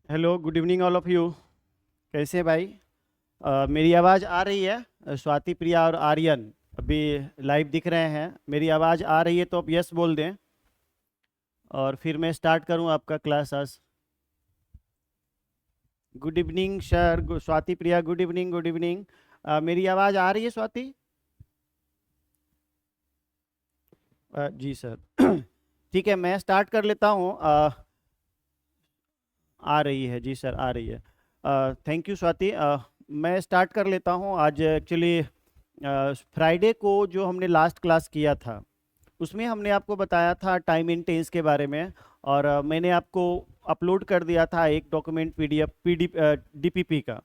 Hello, good evening all of you. कैसे हैं भाई? मेरी आवाज़ आ रही है? स्वाति, प्रिया और आर्यन अभी लाइव दिख रहे हैं। मेरी आवाज़ आ रही है तो आप यस बोल दें और फिर मैं स्टार्ट करूं आपका क्लास आज। गुड इवनिंग सर, स्वाति, प्रिया, गुड इवनिंग, गुड इवनिंग। मेरी आवाज़ आ रही है स्वाति? जी सर। ठीक है, मैं स्टार्ट कर लेता हूँ। आ रही है जी सर, आ रही है। Thank you Swati. मैं स्टार्ट कर लेता हूँ। आज एक्चुअली फ्राइडे को जो हमने लास्ट क्लास किया था उसमें हमने आपको बताया था टाइम इन टेंस के बारे में। और मैंने आपको अपलोड कर दिया था एक डॉक्यूमेंट पीडीएफ डीपीपी का।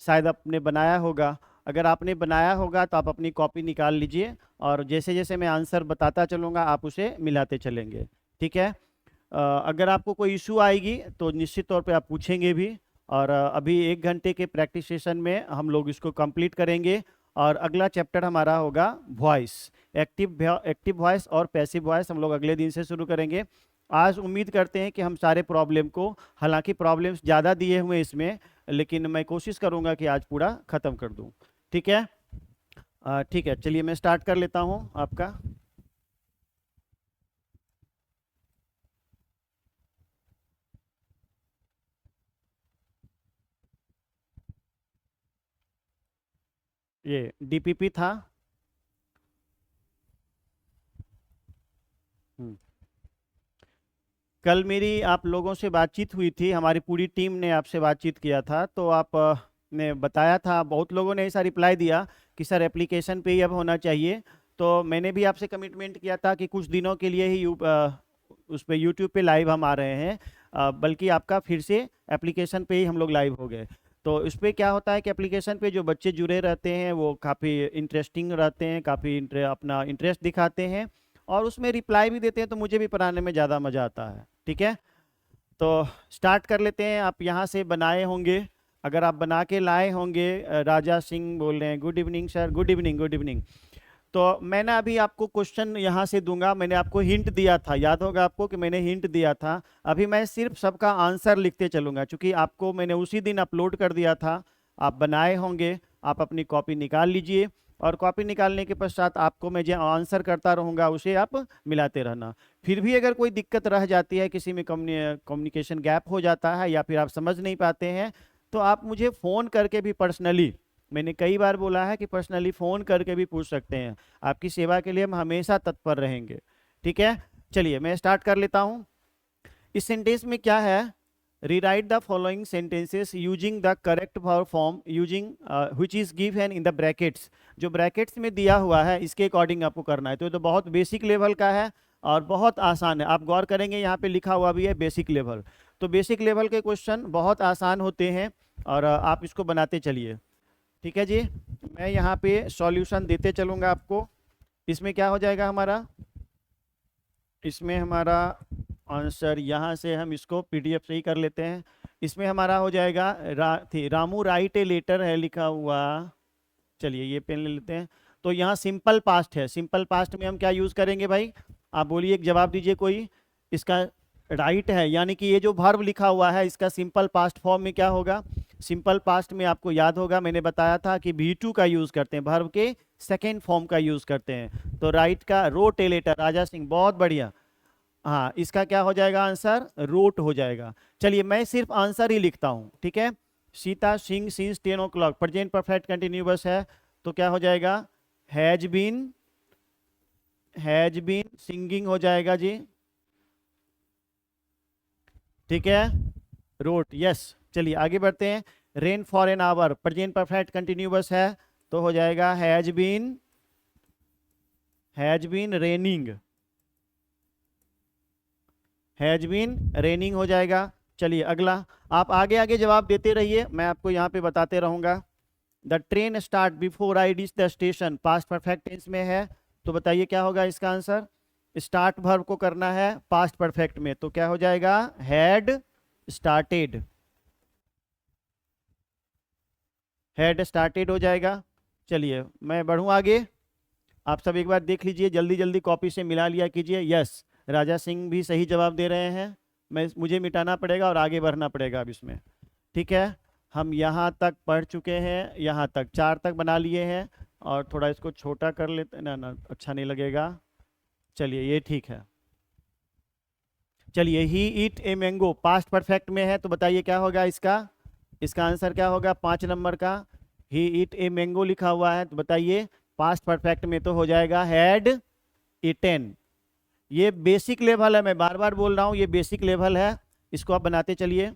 शायद आपने बनाया होगा। अगर आपने बनाया होगा तो आप अपनी कॉपी निकाल लीजिए और जैसे जैसे मैं आंसर बताता चलूँगा आप उसे मिलाते चलेंगे। ठीक है? अगर आपको कोई इशू आएगी तो निश्चित तौर पे आप पूछेंगे भी। और अभी 1 घंटे के प्रैक्टिस सेशन में हम लोग इसको कंप्लीट करेंगे। और अगला चैप्टर हमारा होगा वॉइस। एक्टिव वॉइस और पैसिव वॉइस हम लोग अगले दिन से शुरू करेंगे। आज उम्मीद करते हैं कि हम सारे प्रॉब्लम को, हालांकि प्रॉब्लम्स ज़्यादा दिए हुए हैं इसमें, लेकिन मैं कोशिश करूंगा कि आज पूरा ख़त्म कर दूं। ठीक है? ठीक है, चलिए मैं स्टार्ट कर लेता हूं आपका। ये डीपीपी था। हम्म। कल मेरी आप लोगों से बातचीत हुई थी, हमारी पूरी टीम ने आपसे बातचीत किया था, तो आप ने बताया था, बहुत लोगों ने ऐसा रिप्लाई दिया कि सर एप्लीकेशन पे ही अब होना चाहिए। तो मैंने भी आपसे कमिटमेंट किया था कि कुछ दिनों के लिए ही उस पे यूट्यूब पे लाइव हम आ रहे हैं। बल्कि आपका फिर से एप्लीकेशन पे ही हम लोग लाइव हो गए। तो इस पे क्या होता है कि एप्लीकेशन पे जो बच्चे जुड़े रहते हैं वो काफ़ी इंटरेस्टिंग रहते हैं, काफ़ी अपना इंटरेस्ट दिखाते हैं और उसमें रिप्लाई भी देते हैं, तो मुझे भी पढ़ाने में ज़्यादा मज़ा आता है। ठीक है? तो स्टार्ट कर लेते हैं। आप यहाँ से बनाए होंगे, अगर आप बना के लाए होंगे। राजा सिंह बोल रहे हैं, good evening sir, good evening, good evening. तो मैंने अभी आपको क्वेश्चन यहाँ से दूंगा। मैंने आपको हिंट दिया था, याद होगा आपको कि मैंने हिंट दिया था। अभी मैं सिर्फ सबका आंसर लिखते चलूंगा, क्योंकि आपको मैंने उसी दिन अपलोड कर दिया था। आप बनाए होंगे, आप अपनी कॉपी निकाल लीजिए और कॉपी निकालने के पश्चात आपको मैं जो आंसर करता रहूँगा उसे आप मिलाते रहना। फिर भी अगर कोई दिक्कत रह जाती है, किसी में कम्युनिकेशन गैप हो जाता है या फिर आप समझ नहीं पाते हैं, तो आप मुझे फ़ोन करके भी पर्सनली, मैंने कई बार बोला है कि पर्सनली फ़ोन करके भी पूछ सकते हैं। आपकी सेवा के लिए हम हमेशा तत्पर रहेंगे। ठीक है? चलिए मैं स्टार्ट कर लेता हूँ। इस सेंटेंस में क्या है? Rewrite the following sentences using the correct verb form using which is given in the brackets. जो ब्रैकेट्स में दिया हुआ है इसके अकॉर्डिंग आपको करना है। तो ये तो बहुत बेसिक लेवल का है और बहुत आसान है। आप गौर करेंगे यहाँ पे लिखा हुआ भी है बेसिक लेवल। तो बेसिक लेवल के क्वेश्चन बहुत आसान होते हैं और आप इसको बनाते चलिए। ठीक है जी? मैं यहाँ पे सॉल्यूशन देते चलूँगा आपको। इसमें क्या हो जाएगा हमारा? इसमें हमारा आंसर, यहाँ से हम इसको पीडीएफ से ही कर लेते हैं। इसमें हमारा हो जाएगा रामू राइट ए लेटर है लिखा हुआ। चलिए ये पेन ले लेते हैं। तो यहाँ सिंपल पास्ट है। सिंपल पास्ट में हम क्या यूज़ करेंगे भाई? आप बोलिए, एक जवाब दीजिए कोई। इसका राइट है, यानी कि ये जो वर्ब लिखा हुआ है इसका सिंपल पास्ट फॉर्म में क्या होगा? सिंपल पास्ट में आपको याद होगा, मैंने बताया था कि V2 का यूज़ करते हैं, वर्ब के सेकेंड फॉर्म का यूज़ करते हैं। तो राइट का wrote a letter, Raja Singh, बहुत बढ़िया। हाँ, इसका क्या हो जाएगा आंसर? रोट हो जाएगा। चलिए मैं सिर्फ आंसर ही लिखता हूँ। ठीक है? Sita Singh since 10 o'clock, present perfect continuous है। तो क्या हो जाएगा? हैज बीन सिंगिंग हो जाएगा जी। ठीक है? Wrote, yes. चलिए आगे बढ़ते हैं। Rain for an hour, present perfect continuous है, तो हो जाएगा has been raining. Has been raining हो जाएगा। चलिए अगला। आप आगे आगे जवाब देते रहिए, मैं आपको यहाँ पे बताते रहूंगा। The train start before I reach the station, past perfect tense में है। तो बताइए क्या होगा इसका आंसर? स्टार्ट वर्ब को करना है पास्ट परफेक्ट में, तो क्या हो जाएगा? Had started. हैड स्टार्टेड हो जाएगा। चलिए मैं बढ़ूँ आगे। आप सब एक बार देख लीजिए, जल्दी जल्दी कॉपी से मिला लिया कीजिए। यस, राजा सिंह भी सही जवाब दे रहे हैं। मुझे मिटाना पड़ेगा और आगे बढ़ना पड़ेगा अब इसमें। ठीक है, हम यहाँ तक पढ़ चुके हैं, यहाँ तक 4 तक बना लिए हैं, और थोड़ा इसको छोटा कर लेते हैं ना, अच्छा नहीं लगेगा। चलिए ये ठीक है। चलिए, ही ईट ए मैंगो पास्ट परफेक्ट में है, तो बताइए क्या होगा इसका आंसर क्या होगा 5 नंबर का। ही ईट ए मैंगो लिखा हुआ है, तो बताइए पास्ट परफेक्ट में तो हो जाएगा हैड ईटेन। ये बेसिक लेवल है, मैं बार बार बोल रहा हूँ, ये बेसिक लेवल है, इसको आप बनाते चलिए।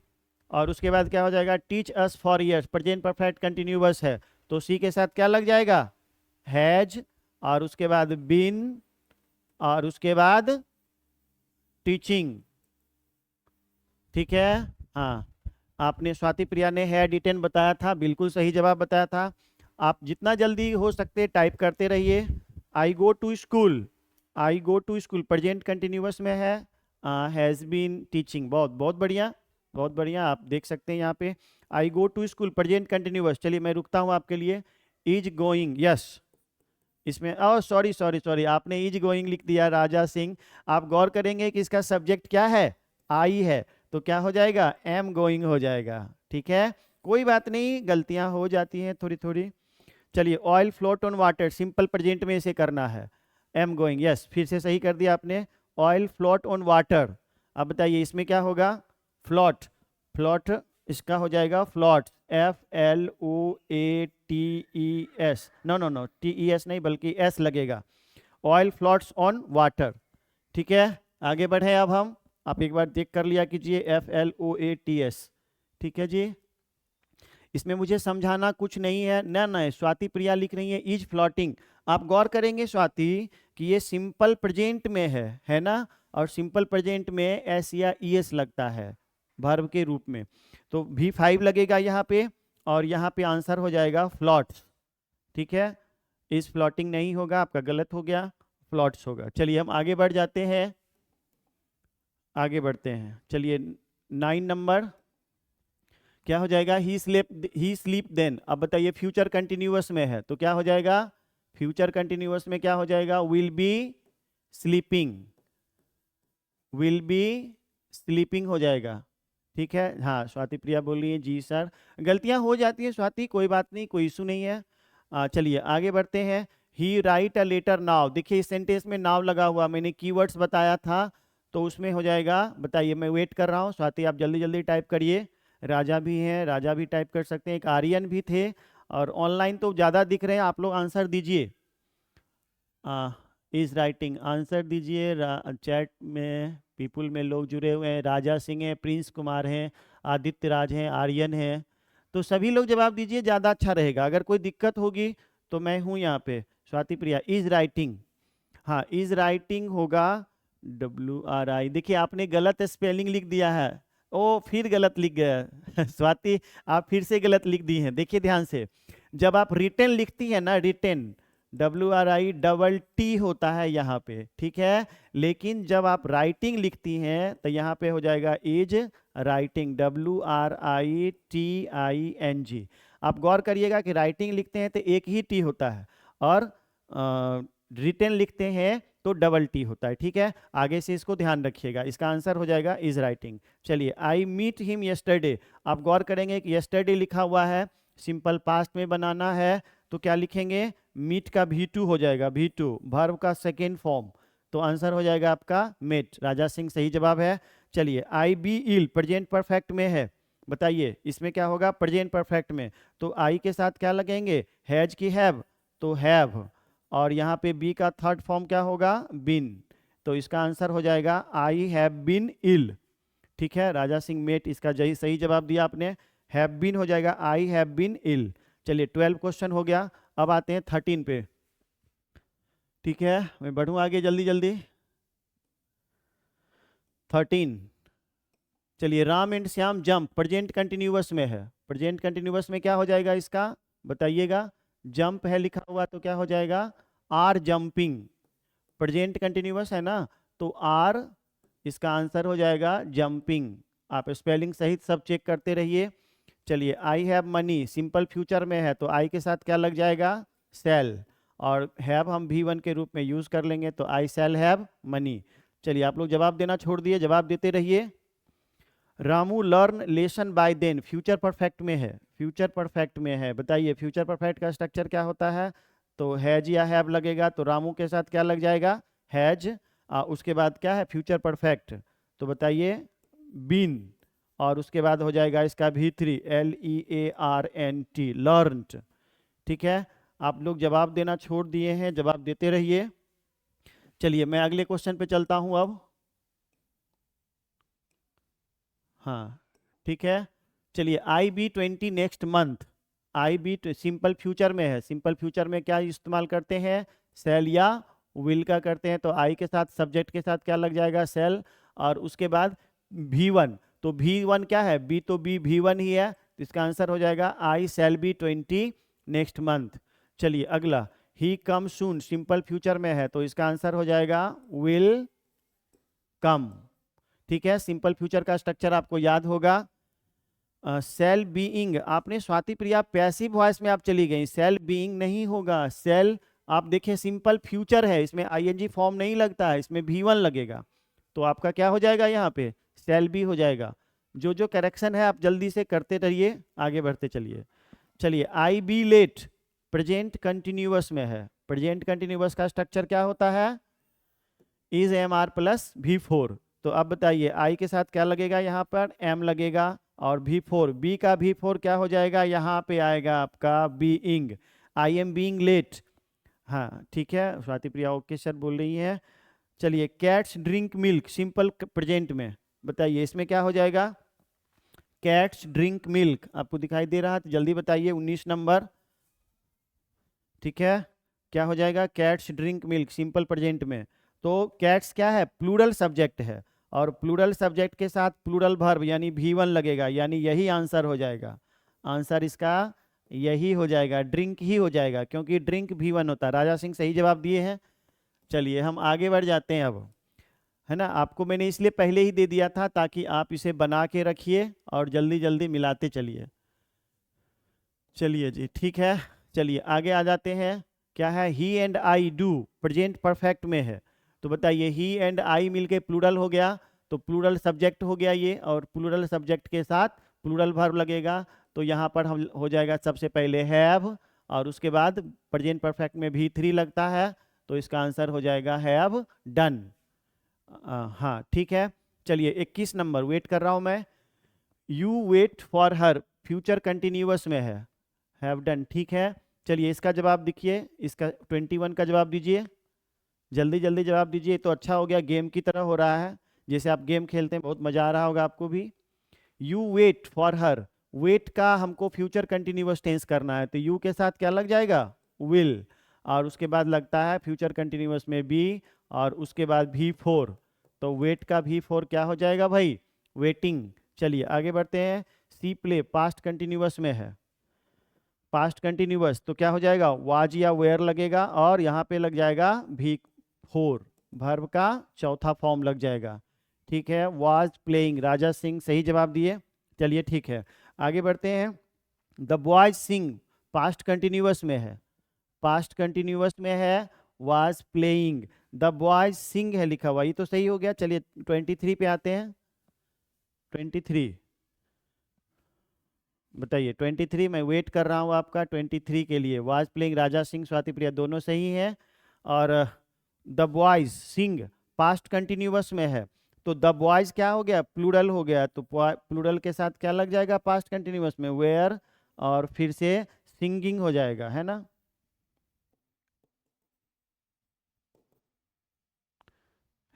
और उसके बाद क्या हो जाएगा, teach us for years, present perfect continuous है, तो सी के साथ क्या लग जाएगा, हैज, और उसके बाद बीन, और उसके बाद टीचिंग। ठीक है, हाँ, आपने स्वाति प्रिया ने हैड इटेन बताया था, बिल्कुल सही जवाब बताया था। आप जितना जल्दी हो सकते टाइप करते रहिए। I go to school, I go to school present continuous में है, हैज़ बीन टीचिंग। बहुत बहुत बढ़िया, बहुत बढ़िया, आप देख सकते हैं यहाँ पे I go to school present continuous. चलिए मैं रुकता हूँ आपके लिए। इज गोइंग, यस, इसमें सॉरी सॉरी सॉरी, आपने इज गोइंग लिख दिया राजा सिंह। आप गौर करेंगे कि इसका सब्जेक्ट क्या है, आई है, तो क्या हो जाएगा, एम गोइंग हो जाएगा। ठीक है, कोई बात नहीं, गलतियां हो जाती हैं थोड़ी थोड़ी। चलिए, oil float on water, simple present में इसे करना है, एम गोइंग, यस, फिर से सही कर दिया आपने, ऑयल फ्लोट ऑन वाटर। अब बताइए इसमें क्या होगा, फ्लोट, फ्लोट इसका हो जाएगा float, FLOATES, no no no, TES नहीं बल्कि S लगेगा, ऑयल फ्लॉट्स ऑन वाटर। ठीक है, आगे बढ़े अब हम, आप एक बार देख कर लिया कीजिए, FLOATS। ठीक है जी, इसमें मुझे समझाना कुछ नहीं है ना, ना, स्वाति प्रिया लिख रही है इज फ्लॉटिंग। आप गौर करेंगे स्वाति कि ये सिंपल प्रेजेंट में है ना, और सिंपल प्रेजेंट में एस या ES लगता है वर्ब के रूप में, तो V5 लगेगा यहाँ पे, और यहाँ पे आंसर हो जाएगा फ्लॉट्स। ठीक है, इस फ्लॉटिंग नहीं होगा, आपका गलत हो गया, फ्लॉट्स होगा। चलिए हम आगे बढ़ जाते हैं, आगे बढ़ते हैं। चलिए 9 नंबर क्या हो जाएगा, ही स्लीप देन। अब बताइए फ्यूचर कंटिन्यूअस में है, तो क्या हो जाएगा, फ्यूचर कंटिन्यूअस में क्या हो जाएगा, will be sleeping, will be sleeping हो जाएगा। ठीक है, हाँ, स्वाति प्रिया बोल रही है जी सर, गलतियां हो जाती हैं स्वाति, कोई बात नहीं, कोई इशू नहीं है। चलिए आगे बढ़ते हैं। ही राइट अ लेटर नाउ, देखिए इस सेंटेंस में नाउ लगा हुआ, मैंने कीवर्ड्स बताया था, तो उसमें हो जाएगा, बताइए, मैं वेट कर रहा हूँ, स्वाति आप जल्दी जल्दी टाइप करिए। राजा भी हैं, राजा भी टाइप कर सकते हैं, एक आर्यन भी थे, और ऑनलाइन तो ज़्यादा दिख रहे हैं, आप लोग आंसर दीजिए। इज राइटिंग, आंसर दीजिए, चैट में पीपुल में लोग जुड़े हुए हैं, राजा सिंह हैं, प्रिंस कुमार हैं, आदित्य राज हैं, आर्यन हैं, तो सभी लोग जवाब दीजिए, ज़्यादा अच्छा रहेगा। अगर कोई दिक्कत होगी तो मैं हूँ यहाँ पे। स्वाति प्रिया, इज राइटिंग, हाँ, इज राइटिंग होगा WRI, देखिए आपने गलत स्पेलिंग लिख दिया है, ओ फिर गलत लिख गया स्वाति, आप फिर से गलत लिख दी हैं, देखिए ध्यान से, जब आप रिटेन लिखती है ना, रिटेन WRI होता है यहाँ पे, ठीक है, लेकिन जब आप राइटिंग लिखती हैं तो यहाँ पे हो जाएगा इज राइटिंग, WRITING। आप गौर करिएगा कि राइटिंग लिखते हैं तो एक ही टी होता है, और रिटेन लिखते हैं तो T होता है। ठीक है, आगे से इसको ध्यान रखिएगा, इसका आंसर हो जाएगा इज राइटिंग। चलिए, आई मीट हिम यस्टरडे, आप गौर करेंगे कि यस्टरडे लिखा हुआ है, सिंपल पास्ट में बनाना है, तो क्या लिखेंगे, मीट का V2 हो जाएगा, V2 वर्ब का सेकेंड फॉर्म, तो आंसर हो जाएगा आपका मेट। राजा सिंह सही जवाब है। चलिए, आई बी इल प्रेजेंट परफेक्ट में है, बताइए इसमें क्या होगा, प्रेजेंट परफेक्ट में, तो आई के साथ क्या लगेंगे, हैज की हैव, तो हैव, और यहाँ पे बी का थर्ड फॉर्म क्या होगा, बिन, तो इसका आंसर हो जाएगा आई हैव बीन इल। ठीक है, राजा सिंह मेट, इसका सही जवाब दिया आपने, हैव बीन हो जाएगा आई हैव बीन इल। चलिए 12 क्वेश्चन हो गया, अब आते हैं 13 पे। ठीक है, मैं बढ़ूं आगे जल्दी जल्दी। 13, चलिए, Ram and Shyam jump, present continuous में है, प्रेजेंट कंटिन्यूअस में क्या हो जाएगा इसका, बताइएगा, जंप है लिखा हुआ, तो क्या हो जाएगा, आर जंपिंग, प्रेजेंट कंटिन्यूअस है ना, तो आर, इसका आंसर हो जाएगा जंपिंग। आप स्पेलिंग सहित सब चेक करते रहिए। चलिए, I have money, simple future में है, तो आई के साथ क्या लग जाएगा, सेल, और हैव हम V1 के रूप में यूज कर लेंगे, तो आई सेल हैव मनी। चलिए, आप लोग जवाब देना छोड़ दिए, जवाब देते रहिए। Ramu learn lesson by then, future perfect में है, फ्यूचर परफेक्ट में है। बताइए फ्यूचर परफेक्ट का स्ट्रक्चर क्या होता है? तो हैज या हैव लगेगा, तो रामू के साथ क्या लग जाएगा? हैज। उसके बाद क्या है? Future perfect. तो बताइए बीन, और उसके बाद हो जाएगा इसका V3 LEARNT, लर्नड। ठीक है, आप लोग जवाब देना छोड़ दिए हैं, जवाब देते रहिए। चलिए मैं अगले क्वेश्चन पे चलता हूं अब। हाँ ठीक है, चलिए IB20 next month. IB simple future में है, सिंपल फ्यूचर में क्या इस्तेमाल करते हैं? सेल या विल का करते हैं। तो आई के साथ सब्जेक्ट के साथ क्या लग जाएगा? सेल। और उसके बाद V1, तो V1 क्या है? बी तो बी V1 ही है, तो इसका आंसर हो जाएगा आई सेल बी 20 नेक्स्ट मंथ। चलिए अगला, ही कम सून, सिंपल फ्यूचर में है, तो इसका आंसर हो जाएगा विल कम। ठीक है, सिंपल फ्यूचर का स्ट्रक्चर आपको याद होगा। सेल बीइंग, आपने स्वाति प्रिया पैसिव वॉइस में आप चली गई, सेल बीइंग नहीं होगा। सेल, आप देखिए सिंपल फ्यूचर है, इसमें आईएनजी फॉर्म नहीं लगता है, इसमें V1 लगेगा, तो आपका क्या हो जाएगा? यहाँ पे सेल बी हो जाएगा। जो जो करेक्शन है आप जल्दी से करते रहिए, आगे बढ़ते चलिए। चलिए आई बी लेट, प्रेजेंट कंटिन्यूअस में है, प्रेजेंट कंटिन्यूअस का स्ट्रक्चर क्या होता है? Is MR plus V4। तो अब बताइए आई के साथ क्या लगेगा? यहाँ पर M लगेगा, और V4, बी का V4 क्या हो जाएगा? यहाँ पे आएगा आपका being, I am being late. हाँ ठीक है, स्वाति प्रिया ओके सर बोल रही है। चलिए cats drink milk, simple present में, बताइए इसमें क्या हो जाएगा? कैट्स ड्रिंक मिल्क, आपको दिखाई दे रहा है तो जल्दी बताइए, 19 नंबर। ठीक है, क्या हो जाएगा? Cats drink milk, simple present में। तो कैट्स क्या है? प्लूरल सब्जेक्ट है, और प्लूरल सब्जेक्ट के साथ प्लूरल वर्ब यानी V1 लगेगा, यानी यही आंसर हो जाएगा। आंसर इसका यही हो जाएगा, ड्रिंक ही हो जाएगा, क्योंकि ड्रिंक V1 होता है। राजा सिंह सही जवाब दिए हैं। चलिए हम आगे बढ़ जाते हैं अब, है ना। आपको मैंने इसलिए पहले ही दे दिया था ताकि आप इसे बना के रखिए और जल्दी जल्दी मिलाते चलिए। चलिए जी ठीक है, चलिए आगे आ जाते हैं। क्या है? He and I do, present perfect में है, तो बताइए ही एंड आई मिलके प्लूरल हो गया, तो प्लूरल सब्जेक्ट हो गया ये, और प्लूरल सब्जेक्ट के साथ प्लूरल वर्ब लगेगा। तो यहाँ पर हम हो जाएगा सबसे पहले हैव, और उसके बाद प्रेजेंट परफेक्ट में V3 लगता है, तो इसका आंसर हो जाएगा हैव डन। हाँ ठीक है, चलिए 21 नंबर, वेट कर रहा हूँ मैं। You wait for her, future continuous में है, हैव डन। ठीक है, चलिए इसका जवाब देखिए, इसका 21 का जवाब दीजिए, जल्दी जल्दी जवाब दीजिए, तो अच्छा हो गया, गेम की तरह हो रहा है, जैसे आप गेम खेलते हैं, बहुत मजा आ रहा होगा आपको भी। You wait for her, wait का हमको फ्यूचर कंटिन्यूअस टेंस करना है, तो यू के साथ क्या लग जाएगा? विल, और उसके बाद लगता है फ्यूचर कंटिन्यूअस में बी, और उसके बाद V4, तो वेट का V4 क्या हो जाएगा भाई? वेटिंग। चलिए आगे बढ़ते हैं। सी प्ले, पास्ट कंटिन्यूअस में है, पास्ट कंटिन्यूअस, तो क्या हो जाएगा? वाज या वेयर लगेगा, और यहाँ पे लग जाएगा V4, वर्ब का चौथा फॉर्म लग जाएगा। ठीक है, वाज प्लेइंग, राजा सिंह सही जवाब दिए। चलिए ठीक है, आगे बढ़ते हैं। The boys sing, past continuous में है, पास्ट कंटिन्यूअस में है, was playing, the boys sing है लिखा हुआ, ये तो सही हो गया। चलिए 23 पे आते हैं। 23 बताइए, 23 मैं वेट कर रहा हूँ आपका 23 के लिए। वाज प्लेइंग, राजा सिंह, स्वाति प्रिया दोनों सही हैं। और the boys sing past continuous में है, तो द बॉयज क्या हो गया? प्लूरल हो गया, तो प्लूरल के साथ क्या लग जाएगा पास्ट कंटिन्यूअस में? वेयर, और फिर से सिंगिंग हो जाएगा, है ना।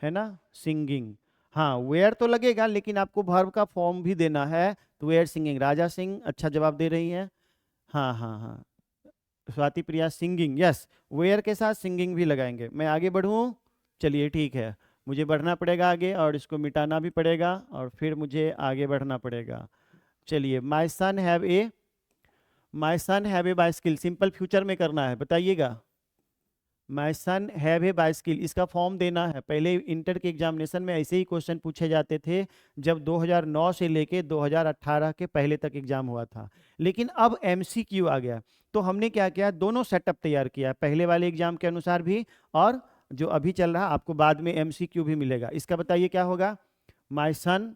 है ना, सिंगिंग। हाँ वेयर तो लगेगा, लेकिन आपको वर्ब का फॉर्म भी देना है, तो वेयर सिंगिंग। राजा सिंह अच्छा जवाब दे रही हैं। हाँ हाँ हाँ, स्वाति प्रिया सिंगिंग, यस, वेयर के साथ सिंगिंग भी लगाएंगे। मैं आगे बढ़ूँ? चलिए ठीक है, मुझे बढ़ना पड़ेगा आगे, और इसको मिटाना भी पड़ेगा, और फिर मुझे आगे बढ़ना पड़ेगा। चलिए, my son have a bicycle, simple future में करना है, बताइएगा। My son have a bicycle, इसका फॉर्म देना है। पहले इंटर के एग्जामिनेशन में ऐसे ही क्वेश्चन पूछे जाते थे, जब 2009 से लेके 2018 के पहले तक एग्जाम हुआ था। लेकिन अब MCQ आ गया, तो हमने क्या किया? दोनों सेटअप तैयार किया, पहले वाले एग्जाम के अनुसार भी, और जो अभी चल रहा आपको बाद में MCQ भी मिलेगा। इसका बताइए क्या होगा? My son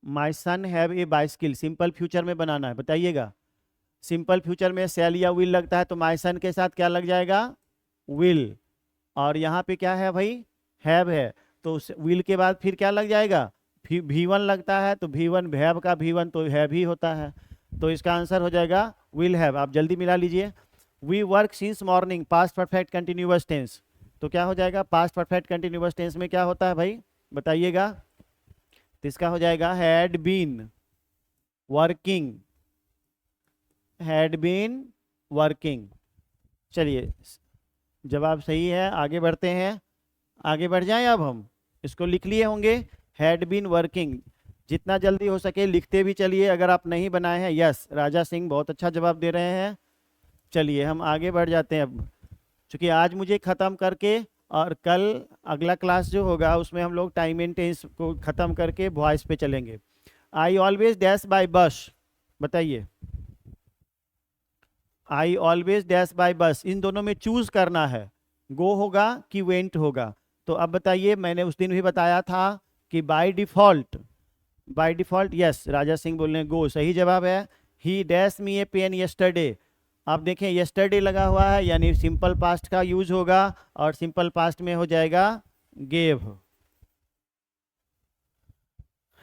my son have a bicycle, simple future में बनाना है, बताइएगा। सिंपल फ्यूचर में शैल या विल लगता है, तो माई सन के साथ क्या लग जाएगा, विल। और यहाँ पे क्या है भाई, हैव है, तो विल के बाद फिर क्या लग जाएगा, V1 लगता है, तो V1 हैव का V1 तो हैव ही होता है, तो इसका आंसर हो जाएगा विल हैव। आप जल्दी मिला लीजिए। We work since morning, past perfect continuous tense, तो क्या हो जाएगा, पास्ट परफेक्ट कंटिन्यूअस टेंस में क्या होता है भाई, बताइएगा। तो इसका हो जाएगा had been working, had been working. चलिए जवाब सही है, आगे बढ़ते हैं। आगे बढ़ जाएं अब हम, इसको लिख लिए होंगे, हैड बीन वर्किंग। जितना जल्दी हो सके लिखते भी चलिए, अगर आप नहीं बनाए हैं। यस, राजा सिंह बहुत अच्छा जवाब दे रहे हैं। चलिए हम आगे बढ़ जाते हैं अब, क्योंकि आज मुझे ख़त्म करके और कल अगला क्लास जो होगा उसमें हम लोग टाइम एंड टेंस को ख़त्म करके वॉइस पे चलेंगे। आई ऑलवेज डैश बाय बस, बताइए। आई ऑलवेज डैश बाय बस, इन दोनों में चूज करना है, गो होगा कि वेंट होगा। तो अब बताइए, मैंने उस दिन भी बताया था कि by default, by default, yes Raja Singh बोल रहे हैं गो, सही जवाब है। He dash me a pen yesterday, आप देखें यस्टरडे लगा हुआ है, यानी सिंपल पास्ट का यूज होगा, और सिंपल पास्ट में हो जाएगा गेव।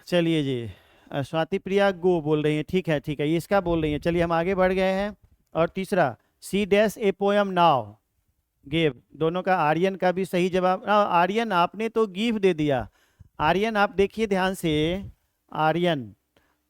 चलिए जी, स्वाति प्रिया गो बोल रही हैं, ठीक है ठीक है, ये इसका बोल रही हैं। चलिए हम आगे बढ़ गए हैं। और तीसरा, she dash a poem now, gave, दोनों का, आर्यन का भी सही जवाब। आर्यन आपने तो गिव दे दिया। आर्यन आप देखिए ध्यान से, आर्यन,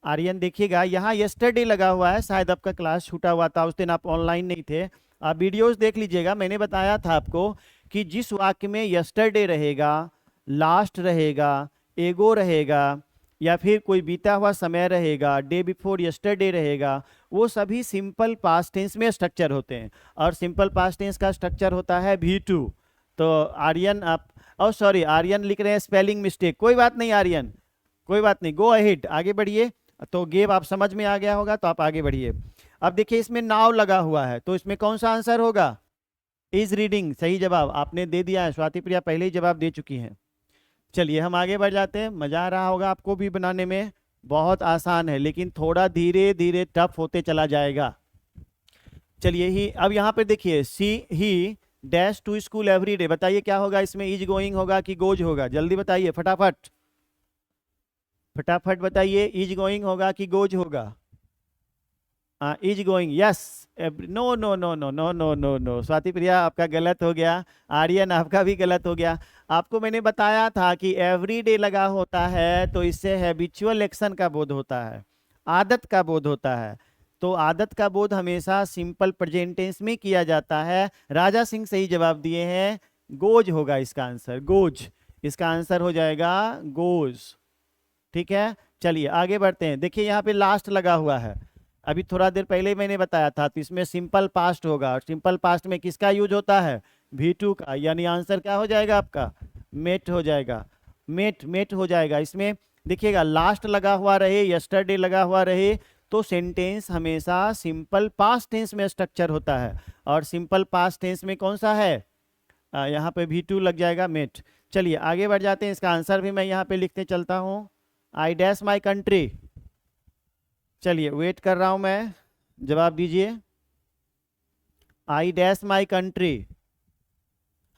आर्यन देखिएगा, यहाँ यस्टरडे लगा हुआ है, शायद आपका क्लास छूटा हुआ था, उस दिन आप ऑनलाइन नहीं थे। आप वीडियोस देख लीजिएगा, मैंने बताया था आपको कि जिस वाक्य में यस्टरडे रहेगा, लास्ट रहेगा, एगो रहेगा, या फिर कोई बीता हुआ समय रहेगा, डे बिफोर यस्टरडे रहेगा, वो सभी सिंपल पास्ट टेंस में स्ट्रक्चर होते हैं, और सिंपल पास्ट टेंस का स्ट्रक्चर होता है V2। तो आर्यन आप, और सॉरी आर्यन लिख रहे हैं स्पेलिंग मिस्टेक, कोई बात नहीं आर्यन, कोई बात नहीं, गो अहेड, आगे बढ़िए। तो गेव आप समझ में आ गया होगा, तो आप आगे बढ़िए। अब देखिए इसमें नाव लगा हुआ है, तो इसमें कौन सा आंसर होगा, इज रीडिंग, सही जवाब आपने दे दिया है, स्वाति प्रिया पहले ही जवाब दे चुकी हैं। चलिए हम आगे बढ़ जाते हैं, मजा आ रहा होगा आपको भी बनाने में, बहुत आसान है, लेकिन थोड़ा धीरे धीरे टफ होते चला जाएगा। चलिए ही, अब यहाँ पे देखिए, she he dash to school every day, बताइए क्या होगा इसमें, इज गोइंग होगा कि गोज होगा, जल्दी बताइए फटाफट, फटाफट बताइए, इज गोइंग होगा कि गोज होगा। Is going, yes. No no no no no no no no, Swati Priya आपका गलत हो गया, आर्यन आपका भी गलत हो गया। आपको मैंने बताया था कि एवरी डे लगा होता है तो इससे हैबिचुअल एक्शन का बोध होता है, आदत का बोध होता है, तो आदत का बोध हमेशा सिंपल प्रेजेंट टेंस में किया जाता है। राजा सिंह सही जवाब दिए हैं, गोज होगा इसका आंसर, गोज, इसका आंसर हो जाएगा गोज, ठीक है। चलिए आगे बढ़ते हैं, देखिए यहाँ पे लास्ट लगा हुआ है, अभी थोड़ा देर पहले मैंने बताया था, तो इसमें सिंपल पास्ट होगा, और सिंपल पास्ट में किसका यूज होता है, V2 का, यानी आंसर क्या हो जाएगा आपका, मेट हो जाएगा, मेट, मेट हो जाएगा। इसमें देखिएगा लास्ट लगा हुआ रहे, यस्टरडे लगा हुआ रहे, तो सेंटेंस हमेशा सिंपल पास्ट टेंस में स्ट्रक्चर होता है, और सिंपल पास्ट टेंस में कौन सा है, यहाँ पे V2 लग जाएगा, मेट। चलिए आगे बढ़ जाते हैं, इसका आंसर भी मैं यहाँ पे लिखते चलता हूँ, आई डैश माई कंट्री। चलिए वेट कर रहा हूं मैं, जवाब दीजिए। आई डैश माई कंट्री,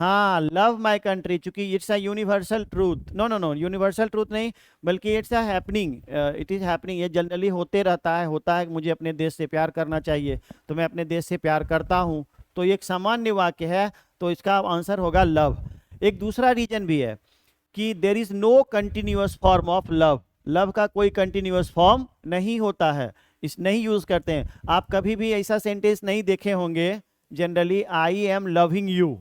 हाँ लव माई कंट्री, चूंकि it's a universal truth, no no no, universal truth नहीं, बल्कि it's a happening, it is happening, ये जनरली होते रहता है, होता है, मुझे अपने देश से प्यार करना चाहिए, तो मैं अपने देश से प्यार करता हूँ, तो ये एक सामान्य वाक्य है, तो इसका आंसर होगा लव। एक दूसरा रीजन भी है कि there is no continuous form of love, love का कोई कंटिन्यूअस फॉर्म नहीं होता है, इस नहीं यूज करते हैं। आप कभी भी ऐसा सेंटेंस नहीं देखे होंगे, generally I am loving you,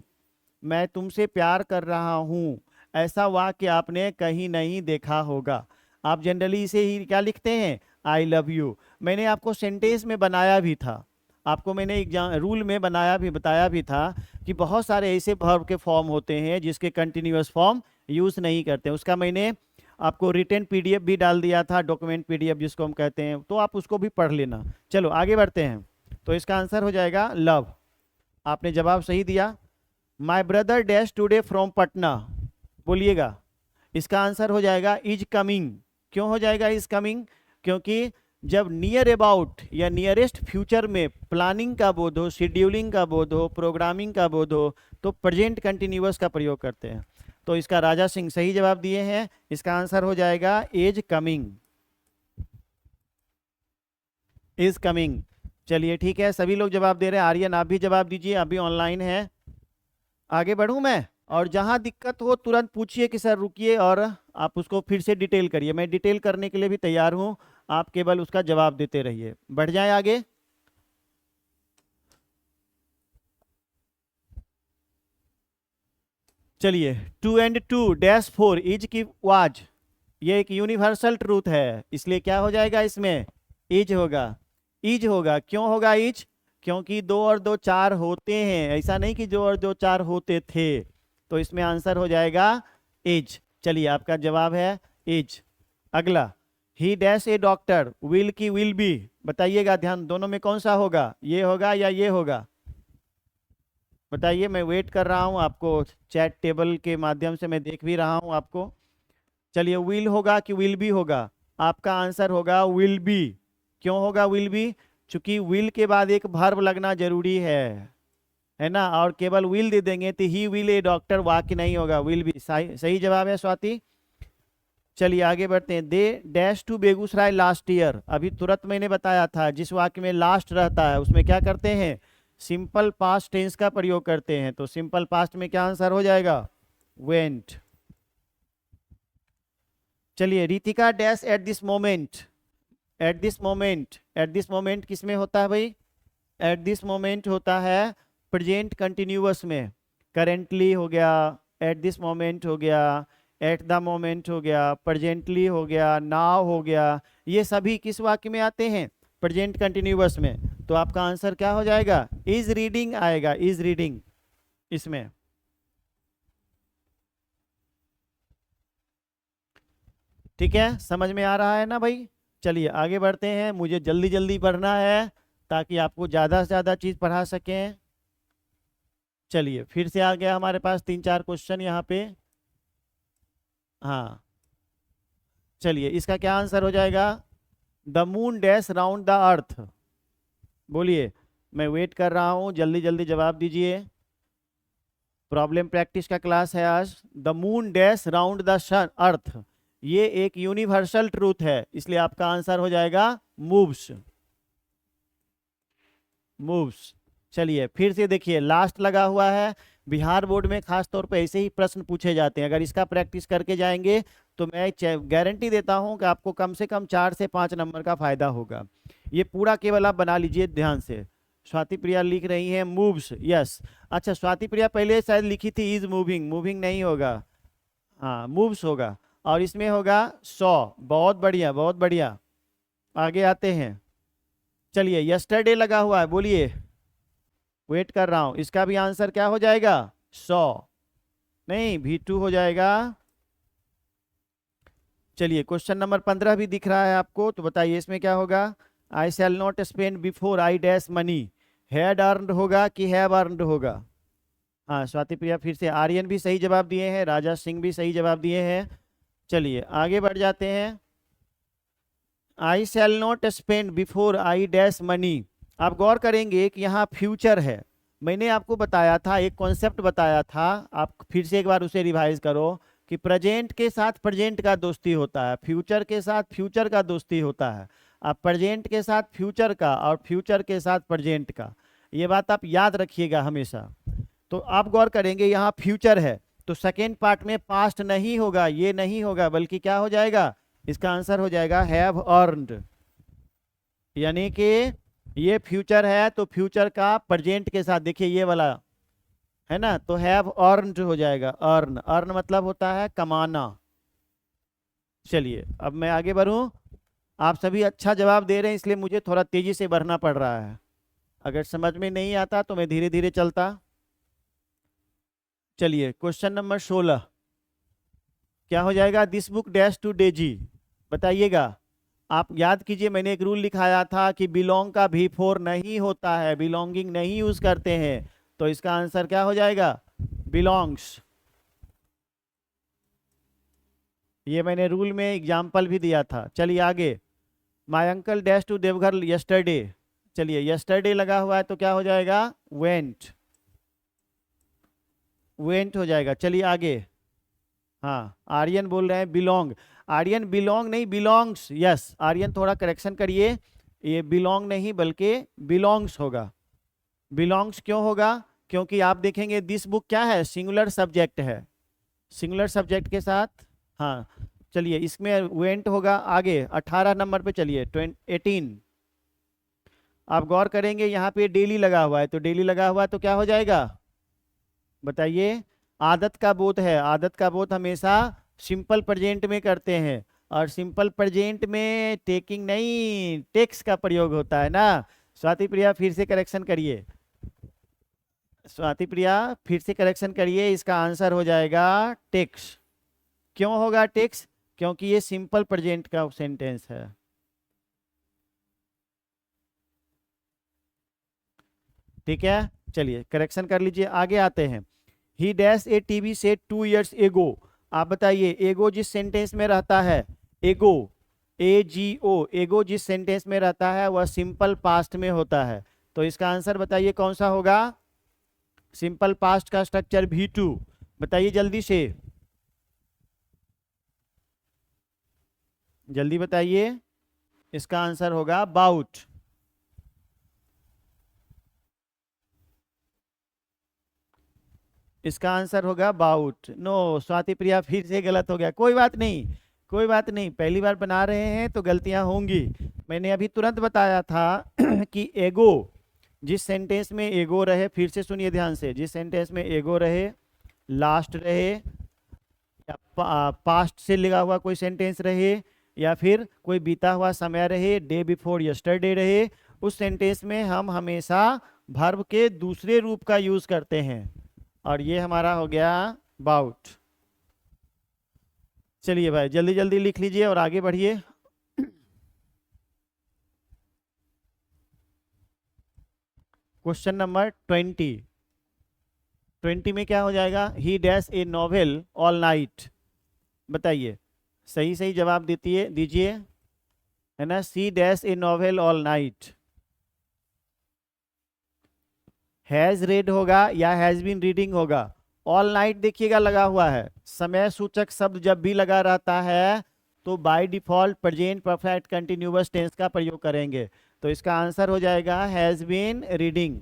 मैं तुमसे प्यार कर रहा हूं, ऐसा वाक्य आपने कहीं नहीं देखा होगा। आप जनरली इसे ही क्या लिखते हैं, आई लव यू। मैंने आपको सेंटेंस में बनाया भी था, आपको मैंने एग्जाम रूल में बनाया भी, बताया भी था कि बहुत सारे ऐसे वर्ब के फॉर्म होते हैं जिसके कंटिन्यूअस फॉर्म यूज नहीं करते, उसका मैंने आपको रिटन PDF भी डाल दिया था, डॉक्यूमेंट PDF जिसको हम कहते हैं, तो आप उसको भी पढ़ लेना। चलो आगे बढ़ते हैं, तो इसका आंसर हो जाएगा लव, आपने जवाब सही दिया। My brother dash today from Patna, बोलिएगा, इसका आंसर हो जाएगा इज कमिंग, क्यों हो जाएगा इज कमिंग? क्योंकि जब नियर अबाउट या नियरेस्ट फ्यूचर में प्लानिंग का बोध हो, शेड्यूलिंग का बोध हो, प्रोग्रामिंग का बोध हो, तो प्रेजेंट कंटिन्यूअस का प्रयोग करते हैं। तो इसका राजा सिंह सही जवाब दिए हैं। इसका आंसर हो जाएगा इज कमिंग, इज कमिंग। चलिए ठीक है, सभी लोग जवाब दे रहे हैं। आर्यन आप भी जवाब दीजिए, आप भी ऑनलाइन है। आगे बढ़ूं मैं? और जहां दिक्कत हो तुरंत पूछिए कि सर रुकिए, और आप उसको फिर से डिटेल करिए। मैं डिटेल करने के लिए भी तैयार हूं, आप केवल उसका जवाब देते रहिए। बढ़ जाए आगे। चलिए, 2 and 2 -4 इज की वाज, ये एक यूनिवर्सल ट्रूथ है, इसलिए क्या हो जाएगा इसमें? इज होगा। इज होगा, क्यों होगा इज? क्योंकि 2 और 2 4 होते हैं, ऐसा नहीं कि 2 और 2 4 होते थे। तो इसमें आंसर हो जाएगा इज। चलिए, आपका जवाब है इज। अगला, ही डैश ए डॉक्टर, विल की विल बी, बताइएगा। ध्यान, दोनों में कौन सा होगा? ये होगा या ये होगा? बताइए, मैं वेट कर रहा हूं आपको। चैट टेबल के माध्यम से मैं देख भी रहा हूं आपको। चलिए, विल होगा कि विल बी होगा? आपका आंसर होगा विल बी। क्यों होगा विल बी? चूंकि विल के बाद एक वर्ब लगना जरूरी है ना, और केवल विल दे देंगे तो ही विल ए डॉक्टर वाक्य नहीं होगा, विल बी। सही जवाब है स्वाति। चलिए आगे बढ़ते हैं। They dash to Begusarai last year, अभी तुरंत मैंने बताया था, जिस वाक्य में लास्ट रहता है उसमें क्या करते हैं? सिंपल पास्ट टेंस का प्रयोग करते हैं। तो सिंपल पास्ट में क्या आंसर हो जाएगा? वेंट। चलिए, Ritika dash at this moment, at this moment, at this moment किस में होता है भाई? एट दिस मोमेंट होता है प्रेजेंट कंटिन्यूअस में। करेंटली हो गया, एट दिस मोमेंट हो गया, एट द मोमेंट हो गया, प्रेजेंटली हो गया, नाउ हो गया, ये सभी किस वाक्य में आते हैं? प्रेजेंट कंटिन्यूअस में। तो आपका आंसर क्या हो जाएगा? इज रीडिंग आएगा, इज रीडिंग इसमें। ठीक है, समझ में आ रहा है ना भाई? चलिए आगे बढ़ते हैं, मुझे जल्दी जल्दी पढ़ना है ताकि आपको ज़्यादा से ज़्यादा चीज़ पढ़ा सकें। चलिए, फिर से आ गया हमारे पास 3-4 क्वेश्चन यहाँ पे। हाँ, चलिए, इसका क्या आंसर हो जाएगा? The moon dash round the earth. बोलिए, मैं वेट कर रहा हूँ, जल्दी जल्दी जवाब दीजिए। प्रॉब्लम प्रैक्टिस का क्लास है आज। The moon dash round the sun earth, ये एक यूनिवर्सल ट्रूथ है, इसलिए आपका आंसर हो जाएगा मूव्स, मूव्स। चलिए फिर से देखिए, लास्ट लगा हुआ है। बिहार बोर्ड में खास तौर पे ऐसे ही प्रश्न पूछे जाते हैं, अगर इसका प्रैक्टिस करके जाएंगे तो मैं गारंटी देता हूं कि आपको कम से कम 4 से 5 नंबर का फायदा होगा। ये पूरा केवल आप बना लीजिए ध्यान से। स्वाति प्रिया लिख रही हैं मूव्स, यस। अच्छा, स्वाति प्रिया पहले शायद लिखी थी इज मूविंग, मूविंग नहीं होगा, हाँ मूव्स होगा, और इसमें होगा 100। बहुत बढ़िया, बहुत बढ़िया। आगे आते हैं। चलिए, यस्टरडे लगा हुआ है, बोलिए, वेट कर रहा हूं। इसका भी आंसर क्या हो जाएगा? 100 नहीं, V2 हो जाएगा। चलिए, क्वेश्चन नंबर 15 भी दिख रहा है आपको, तो बताइए इसमें क्या होगा? I shall not spend before I dash money, had earned होगा कि हैव अर्नड होगा? हाँ, स्वाति प्रिया फिर से। आर्यन भी सही जवाब दिए हैं, राजा सिंह भी सही जवाब दिए हैं। चलिए आगे बढ़ जाते हैं। I shall not spend before I dash money, आप गौर करेंगे कि यहाँ फ्यूचर है। मैंने आपको बताया था, एक कॉन्सेप्ट बताया था, आप फिर से एक बार उसे रिवाइज करो कि प्रेजेंट के साथ प्रेजेंट का दोस्ती होता है, फ्यूचर के साथ फ्यूचर का दोस्ती होता है, अब प्रेजेंट के साथ फ्यूचर का, और फ्यूचर के साथ प्रेजेंट का। ये बात आप याद रखिएगा हमेशा। तो आप गौर करेंगे यहाँ फ्यूचर है, तो सेकेंड पार्ट में पास्ट नहीं होगा, ये नहीं होगा, बल्कि क्या हो जाएगा? इसका आंसर हो जाएगा हैव अर्नड। यानी कि ये फ्यूचर है तो फ्यूचर का प्रेजेंट के साथ, देखिए ये वाला है ना, तो हैव अर्नड हो जाएगा। अर्न, अर्न मतलब होता है कमाना। चलिए अब मैं आगे बढ़ूं। आप सभी अच्छा जवाब दे रहे हैं, इसलिए मुझे थोड़ा तेजी से बढ़ना पड़ रहा है। अगर समझ में नहीं आता तो मैं धीरे धीरे चलता। चलिए, क्वेश्चन नंबर 16 क्या हो जाएगा? This book dash to Daisy, बताइएगा। आप याद कीजिए, मैंने एक रूल लिखाया था कि बिलोंग का V4 नहीं होता है, बिलोंगिंग नहीं यूज करते हैं, तो इसका आंसर क्या हो जाएगा? बिलोंग्स। ये मैंने रूल में एग्जाम्पल भी दिया था। चलिए आगे, my uncle dash to Deoghar yesterday. चलिए यस्टरडे लगा हुआ है तो क्या हो जाएगा, वेंट, वेंट हो जाएगा। चलिए आगे, हाँ आर्यन बोल रहे हैं बिलोंग, आर्यन बिलोंग नहीं बिलोंग्स, यस आर्यन थोड़ा करेक्शन करिए, ये बिलोंग नहीं बल्कि बिलोंग्स होगा। बिलोंग्स क्यों होगा, क्योंकि आप देखेंगे दिस बुक क्या है, सिंगुलर सब्जेक्ट है, सिंगुलर सब्जेक्ट के साथ, हाँ। चलिए इसमें वेंट होगा। आगे 18 नंबर पे चलिए, 18, आप गौर करेंगे यहाँ पे डेली लगा हुआ है, तो डेली लगा हुआ है तो क्या हो जाएगा बताइए, आदत का बोध है। आदत का बोध हमेशा सिंपल प्रेजेंट में करते हैं, और सिंपल प्रेजेंट में टेकिंग नहीं टेक्स का प्रयोग होता है ना। स्वाति प्रिया फिर से करेक्शन करिए, स्वाति प्रिया फिर से करेक्शन करिए, इसका आंसर हो जाएगा टेक्स। क्यों होगा टेक्स, क्योंकि ये सिंपल प्रेजेंट का सेंटेंस है। ठीक है, चलिए करेक्शन कर लीजिए, आगे आते हैं। He dash A TV set 2 years एगो। आप बताइए एगो जिस सेंटेंस में रहता है, एगो AGO, एगो जिस सेंटेंस में रहता है वह सिंपल पास्ट में होता है, तो इसका आंसर बताइए कौन सा होगा। सिंपल पास्ट का स्ट्रक्चर V2, बताइए जल्दी से, जल्दी बताइए। इसका आंसर होगा बाउट। इसका आंसर होगा बाउट। नो स्वाति प्रिया फिर से गलत हो गया, कोई बात नहीं, कोई बात नहीं, पहली बार बना रहे हैं तो गलतियां होंगी। मैंने अभी तुरंत बताया था कि एगो जिस सेंटेंस में एगो रहे, फिर से सुनिए ध्यान से, जिस सेंटेंस में एगो रहे, लास्ट रहे, या पास्ट से लगा हुआ कोई सेंटेंस रहे, या फिर कोई बीता हुआ समय रहे, डे बिफोर यस्टरडे रहे, उस सेंटेंस में हम हमेशा वर्ब के दूसरे रूप का यूज करते हैं, और ये हमारा हो गया बाउट। चलिए भाई जल्दी जल्दी लिख लीजिए और आगे बढ़िए। क्वेश्चन नंबर 20 में क्या हो जाएगा, he dash a novel all night. बताइए, सही सही जवाब देती दीजिए, है ना। She dash a novel all night, has read होगा या हैज बीन रीडिंग होगा। ऑल नाइट देखिएगा लगा हुआ है, समय सूचक शब्द जब भी लगा रहता है तो by default present perfect continuous tense का प्रयोग करेंगे, तो इसका आंसर हो जाएगा हैज बीन रीडिंग।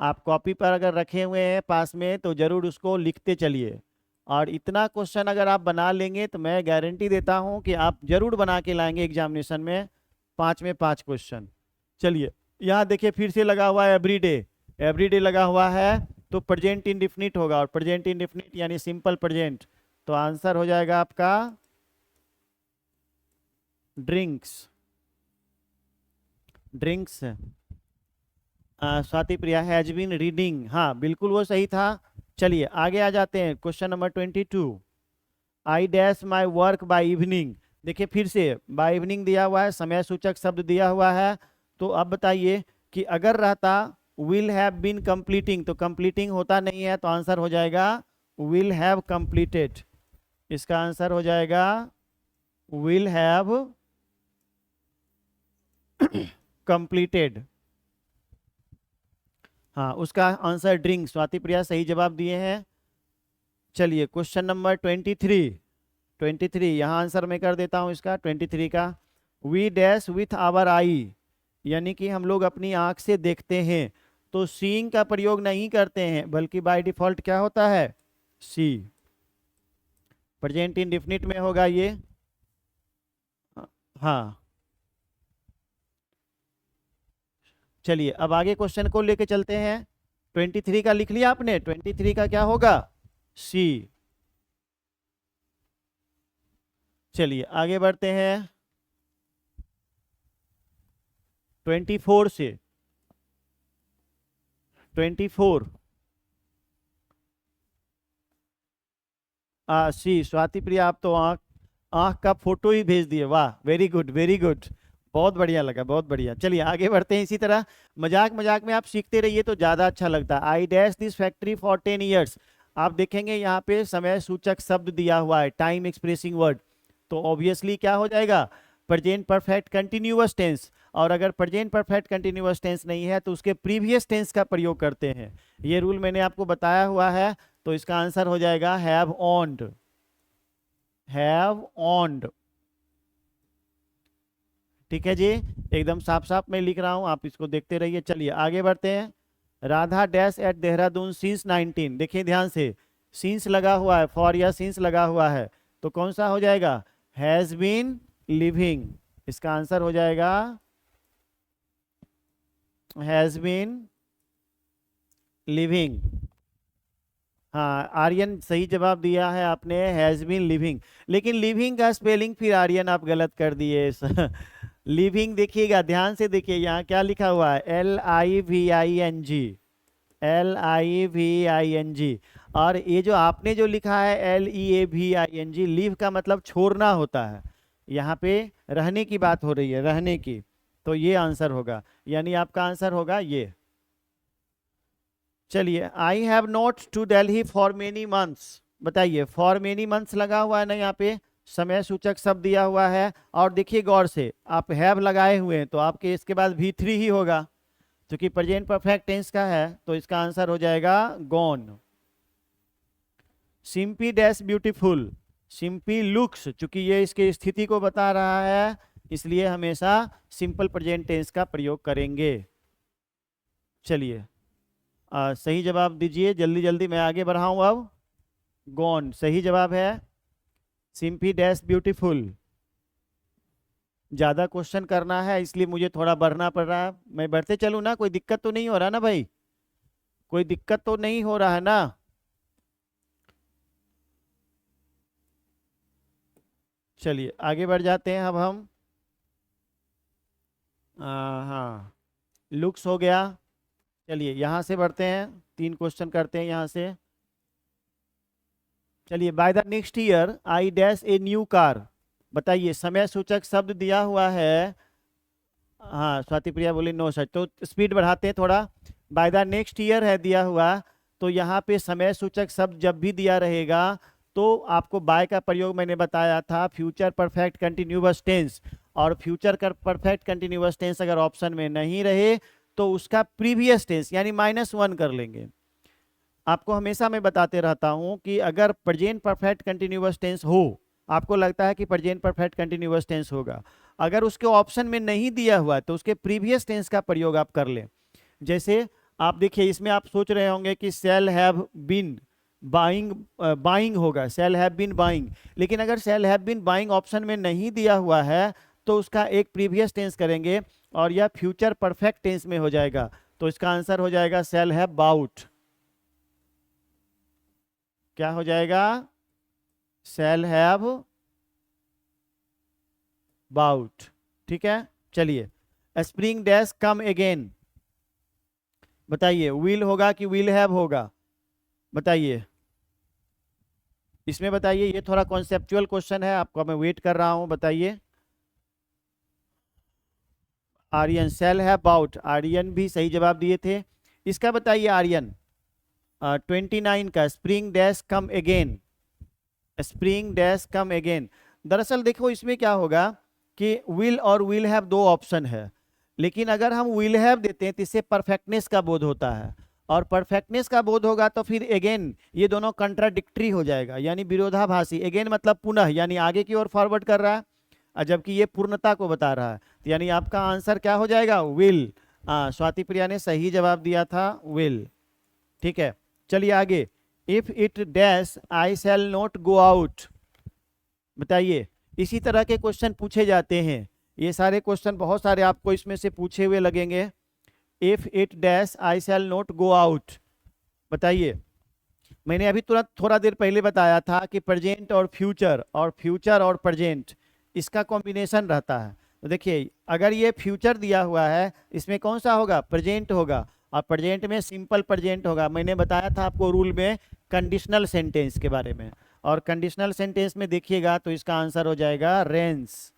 आप कॉपी पर अगर रखे हुए हैं पास में तो जरूर उसको लिखते चलिए, और इतना क्वेश्चन अगर आप बना लेंगे तो मैं गारंटी देता हूं कि आप जरूर बना के लाएंगे एग्जामिनेशन में 5 में 5 क्वेश्चन। चलिए यहाँ देखिए फिर से लगा हुआ है एवरीडे, एवरीडे लगा हुआ है तो प्रेजेंट इंडेफिनिट होगा, और प्रेजेंट इंडेफिनिट यानी सिंपल प्रेजेंट, तो आंसर हो जाएगा आपका drinks, drinks. Swati Priya has been reading, हाँ बिल्कुल वो सही था। चलिए आगे आ जाते हैं, question number 22, I dash my work by evening. देखिए फिर से बाय इवनिंग दिया हुआ है, समय सूचक शब्द दिया हुआ है, तो अब बताइए कि अगर रहता विल हैव बीन कंप्लीटिंग, तो कंप्लीटिंग होता नहीं है, तो आंसर हो जाएगा विल हैव कंप्लीटेड। इसका आंसर हो जाएगा विल हैव कंप्लीटेड। हाँ उसका आंसर ड्रिंक, स्वाति प्रिया सही जवाब दिए हैं। चलिए क्वेश्चन नंबर 23 यहाँ आंसर मैं कर देता हूँ इसका 23 का, वी डैश विथ आवर आई, यानी कि हम लोग अपनी आंख से देखते हैं, तो सीइंग का प्रयोग नहीं करते हैं, बल्कि बाय डिफॉल्ट क्या होता है, सी। प्रेजेंट इंडेफिनिट में होगा ये, हाँ। चलिए अब आगे क्वेश्चन को लेके चलते हैं। 23 का लिख लिया आपने, 23 का क्या होगा, सी। चलिए आगे बढ़ते हैं 24 से, 24 सी। स्वाति प्रिया आप तो आंख आंख का फोटो ही भेज दिए, वाह वेरी गुड वेरी गुड, बहुत बढ़िया लगा बहुत बढ़िया। चलिए आगे बढ़ते हैं, इसी तरह मजाक मजाक में आप सीखते रहिए तो ज़्यादा अच्छा लगता है। I dash this factory for 10 years, आप देखेंगे यहाँ पे समय सूचक शब्द दिया हुआ है, टाइम एक्सप्रेसिंग वर्ड, तो ऑब्वियसली क्या हो जाएगा, प्रेजेंट परफेक्ट कंटिन्यूअस टेंस। और अगर प्रेजेंट परफेक्ट कंटिन्यूअस टेंस नहीं है तो उसके प्रीवियस टेंस का प्रयोग करते हैं। ये रूल मैंने आपको बताया हुआ है, तो इसका आंसर हो जाएगा हैव ऑन्ड, हैव ऑन्ड। ठीक है जी, एकदम साफ साफ मैं लिख रहा हूं, आप इसको देखते रहिए। चलिए आगे बढ़ते हैं। Radha dash at Dehradun since 19, देखिए ध्यान से, सिंस लगा हुआ है, फॉर या सिंस लगा हुआ है, तो कौन सा हो जाएगा, हैज बीन लिविंग। इसका आंसर हो जाएगा हैज बीन लिविंग। हाँ आर्यन सही जवाब दिया है आपने, हैज बीन लिविंग, लेकिन लिविंग का स्पेलिंग फिर आर्यन आप गलत कर दिए। लिविंग देखिएगा, ध्यान से देखिए, यहाँ क्या लिखा हुआ है, LIVING, LIVING। और ये जो आपने जो लिखा है LEAVING, लीव का मतलब छोड़ना होता है, यहाँ पे रहने की बात हो रही है, रहने की, तो ये आंसर होगा, यानी आपका आंसर होगा ये। चलिए, I have not to Delhi for many months, बताइए, फॉर मेनी मंथ्स लगा हुआ है ना यहाँ पे, समय सूचक शब्द दिया हुआ है, और देखिए गौर से, आप हैव लगाए हुए हैं तो आपके इसके बाद V3 ही होगा, क्योंकि प्रेजेंट परफेक्ट टेंस का है, तो इसका आंसर हो जाएगा gone. Simpy dash beautiful, Simpy looks, चूंकि ये इसके स्थिति को बता रहा है, इसलिए हमेशा सिंपल प्रेजेंट टेंस का प्रयोग करेंगे। चलिए सही जवाब दीजिए, जल्दी जल्दी मैं आगे बढ़ाऊं अब। गॉन सही जवाब है, सिंपी डैश ब्यूटीफुल। ज़्यादा क्वेश्चन करना है इसलिए मुझे थोड़ा बढ़ना पड़ रहा है, मैं बढ़ते चलूँ ना, कोई दिक्कत तो नहीं हो रहा ना भाई, कोई दिक्कत तो नहीं हो रहा है ना। चलिए आगे बढ़ जाते हैं अब हम। हाँ, लुक्स हो गया। चलिए यहाँ से बढ़ते हैं, 3 क्वेश्चन करते हैं यहाँ से। चलिए, by the next year I dash a new car, बताइए, समय सूचक शब्द दिया हुआ है। हाँ स्वाति प्रिया बोली नो सच, तो स्पीड बढ़ाते हैं थोड़ा। बाय द नेक्स्ट ईयर है दिया हुआ, तो यहाँ पे समय सूचक शब्द जब भी दिया रहेगा तो आपको बाय का प्रयोग मैंने बताया था फ्यूचर परफेक्ट कंटिन्यूअस टेंस, और फ्यूचर का परफेक्ट कंटिन्यूअस टेंस अगर ऑप्शन में नहीं रहे तो उसका प्रीवियस टेंस यानी -1 कर लेंगे। आपको हमेशा मैं बताते रहता हूं कि अगर प्रेजेंट परफेक्ट कंटिन्यूअस टेंस हो, आपको लगता है कि प्रेजेंट परफेक्ट कंटिन्यूअस टेंस होगा, अगर उसके ऑप्शन में नहीं दिया हुआ तो उसके प्रीवियस टेंस का प्रयोग आप कर लें। जैसे आप देखिए, इसमें आप सोच रहे होंगे कि sell have been buying, buying होगा, सेल हैव बीन बाइंग, लेकिन अगर sell have been buying option में नहीं दिया हुआ है तो उसका एक प्रीवियस टेंस करेंगे और यह फ्यूचर परफेक्ट टेंस में हो जाएगा, तो इसका आंसर हो जाएगा सेल हैव बाउट। क्या हो जाएगा, सेल हैव बाउट। ठीक है, चलिए, स्प्रिंग डैश कम अगेन, बताइए, विल होगा कि विल हैव होगा, बताइए इसमें, बताइए, ये थोड़ा कॉन्सेप्चुअल क्वेश्चन है, आपको मैं वेट कर रहा हूं, बताइए। Aryan sell have bought, Aryan भी सही जवाब दिए थे। इसका बताइए आर्यन, 29 का spring dash come again, spring dash come again. दरअसल देखो इसमें क्या होगा कि विल और विल हैव 2 ऑप्शन है, लेकिन अगर हम विल हैव देते हैं तो इससे परफेक्टनेस का बोध होता है, और परफेक्टनेस का बोध होगा तो फिर अगेन ये दोनों कंट्राडिक्टरी हो जाएगा, यानी विरोधाभासी। अगेन मतलब पुनः, यानी आगे की ओर फॉरवर्ड कर रहा है, और जबकि ये पूर्णता को बता रहा है, तो यानी आपका आंसर क्या हो जाएगा, विल। स्वाति प्रिया ने सही जवाब दिया था, विल। ठीक है, चलिए आगे। If it dash I shall not go out, बताइए, इसी तरह के क्वेश्चन पूछे जाते हैं, ये सारे क्वेश्चन बहुत सारे आपको इसमें से पूछे हुए लगेंगे। If it dash I shall not go out, बताइए, मैंने अभी तुरंत थोड़ा देर पहले बताया था कि प्रेजेंट और फ्यूचर और प्रेजेंट इसका कॉम्बिनेशन रहता है। तो देखिए, अगर ये फ्यूचर दिया हुआ है, इसमें कौन सा होगा, प्रेजेंट होगा, और प्रेजेंट में सिंपल प्रेजेंट होगा। मैंने बताया था आपको रूल में कंडीशनल सेंटेंस के बारे में, और कंडीशनल सेंटेंस में देखिएगा तो इसका आंसर हो जाएगा rains.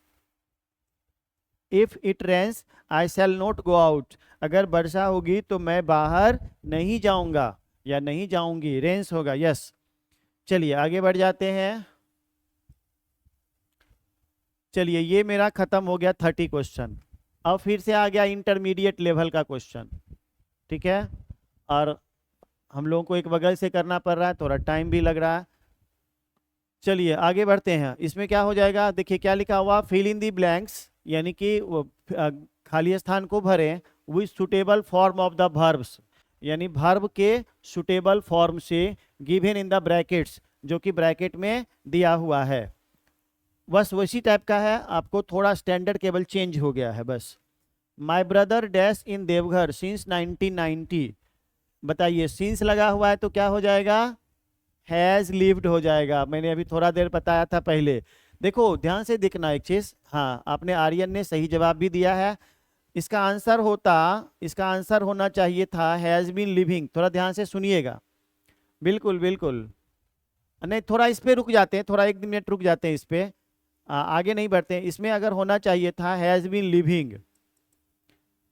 If it rains I shall not go out, अगर वर्षा होगी तो मैं बाहर नहीं जाऊंगा या नहीं जाऊंगी, रेन्स होगा, यस। चलिए आगे बढ़ जाते हैं। चलिए ये मेरा खत्म हो गया 30 क्वेश्चन। अब फिर से आ गया इंटरमीडिएट लेवल का क्वेश्चन। ठीक है, और हम लोगों को एक बगल से करना पड़ रहा है, थोड़ा टाइम भी लग रहा है। चलिए आगे बढ़ते हैं। इसमें क्या हो जाएगा, देखिए क्या लिखा हुआ, फिल इन दी ब्लैंक्स, यानी कि खाली स्थान को भरें with suitable form of the verbs, यानी वर्ब के सुटेबल फॉर्म से गिवन इन द ब्रैकेट्स, जो कि ब्रैकेट में दिया हुआ है। बस वैसी टाइप का है, आपको थोड़ा स्टैंडर्ड केवल चेंज हो गया है बस। My brother dash in Deoghar since 1990। बताइए सिंस लगा हुआ है तो क्या हो जाएगा, हैज लिव्ड हो जाएगा। मैंने अभी थोड़ा देर बताया था पहले। देखो ध्यान से देखना एक चीज, हाँ आपने आर्यन ने सही जवाब भी दिया है। इसका आंसर होना चाहिए था हैज बीन लिविंग। थोड़ा ध्यान से सुनिएगा, बिल्कुल बिल्कुल। नहीं थोड़ा इस पे रुक जाते हैं, थोड़ा 1 मिनट रुक जाते हैं इस पे, आगे नहीं बढ़ते हैं। इसमें अगर होना चाहिए था हैज बीन लिविंग,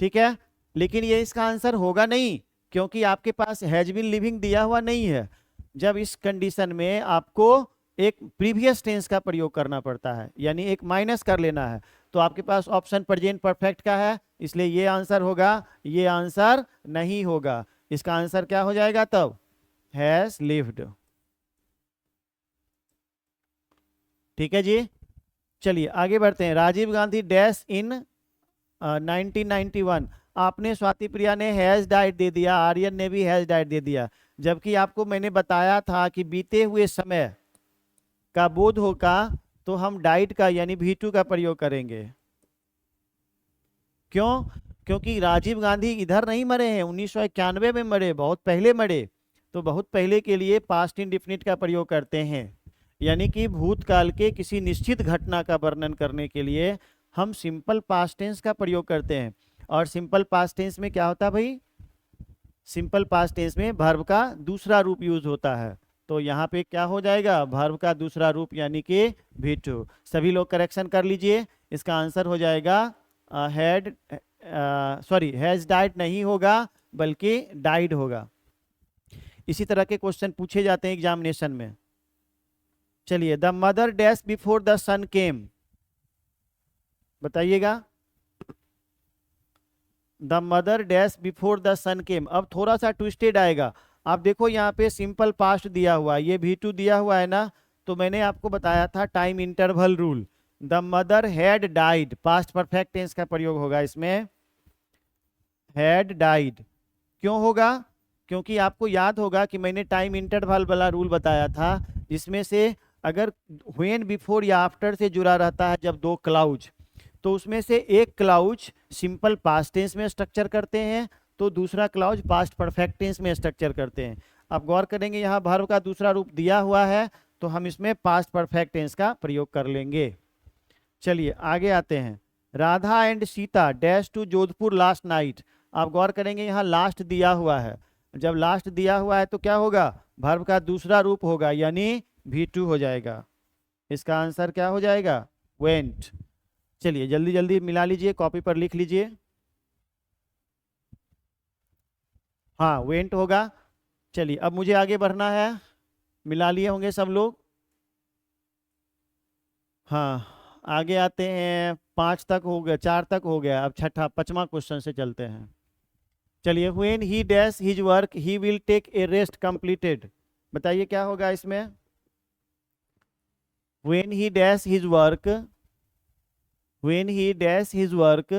ठीक है, लेकिन ये इसका आंसर होगा नहीं, क्योंकि आपके पास हैज बीन लिविंग दिया हुआ नहीं है। जब इस कंडीशन में आपको एक प्रीवियस टेंस का प्रयोग करना पड़ता है, यानी एक माइनस कर लेना है, तो आपके पास ऑप्शन प्रेजेंट परफेक्ट का है, इसलिए ये आंसर होगा, ये आंसर नहीं होगा। इसका आंसर क्या हो जाएगा तब, हैज लिव्ड। ठीक है जी, चलिए आगे बढ़ते हैं। Rajiv Gandhi dash in 1991। आपने स्वाति प्रिया ने हैज डाइड दे दिया, आर्यन ने भी हैज डाइड दे दिया, जबकि आपको मैंने बताया था कि बीते हुए समय का बोध होगा तो हम डाइड का यानी V2 का प्रयोग करेंगे। क्यों, क्योंकि राजीव गांधी इधर नहीं मरे हैं, 1991 में मरे, बहुत पहले मरे, तो बहुत पहले के लिए पास्ट इंडिफिनिट का प्रयोग करते हैं, यानी कि भूतकाल के किसी निश्चित घटना का वर्णन करने के लिए हम सिंपल पास्ट टेंस का प्रयोग करते हैं। और सिंपल पास्ट टेंस में क्या होता है भाई, सिंपल पास्ट टेंस में वर्ब का दूसरा रूप यूज होता है। तो यहाँ पे क्या हो जाएगा, वर्ब का दूसरा रूप यानी कि V2। सभी लोग करेक्शन कर लीजिए, इसका आंसर हो जाएगा हैड, सॉरी हैज डाइड नहीं होगा बल्कि डाइड होगा। इसी तरह के क्वेश्चन पूछे जाते हैं एग्जामिनेशन में। चलिए, the mother dash before the sun came, बताइएगा। The mother dash before the sun came, अब थोड़ा सा ट्विस्टेड आएगा। आप देखो यहाँ पे सिंपल पास्ट दिया हुआ है, ये V2 दिया हुआ है ना, तो मैंने आपको बताया था time interval rule. The mother had died, past perfect tense का प्रयोग होगा इसमें, हैड डाइड। क्यों होगा, क्योंकि आपको याद होगा कि मैंने टाइम इंटरवल वाला रूल बताया था, जिसमें से अगर व्हेन बिफोर या आफ्टर से जुड़ा रहता है जब दो क्लाउज, तो उसमें से एक क्लाउज सिंपल पास्ट टेंस में स्ट्रक्चर करते हैं, तो दूसरा क्लाउज पास्ट परफेक्ट टेंस में स्ट्रक्चर करते हैं। आप गौर करेंगे यहाँ वर्ब का दूसरा रूप दिया हुआ है, तो हम इसमें पास्ट परफेक्ट टेंस का प्रयोग कर लेंगे। चलिए आगे आते हैं। Radha and Sita dash to Jodhpur last night. आप गौर करेंगे यहाँ लास्ट दिया हुआ है, जब लास्ट दिया हुआ है तो क्या होगा, वर्ब का दूसरा रूप होगा यानी V2 हो जाएगा। इसका आंसर क्या हो जाएगा, वेंट। चलिए जल्दी जल्दी मिला लीजिए, कॉपी पर लिख लीजिए। हाँ वेंट होगा। चलिए अब मुझे आगे बढ़ना है, मिला लिए होंगे सब लोग। हाँ आगे आते हैं, 5 तक हो गया, 4 तक हो गया, अब छठा 5वां क्वेश्चन से चलते हैं। चलिए, when he dash his work he will take a rest completed. बताइए क्या होगा इसमें, when he dash his work, when he dash his work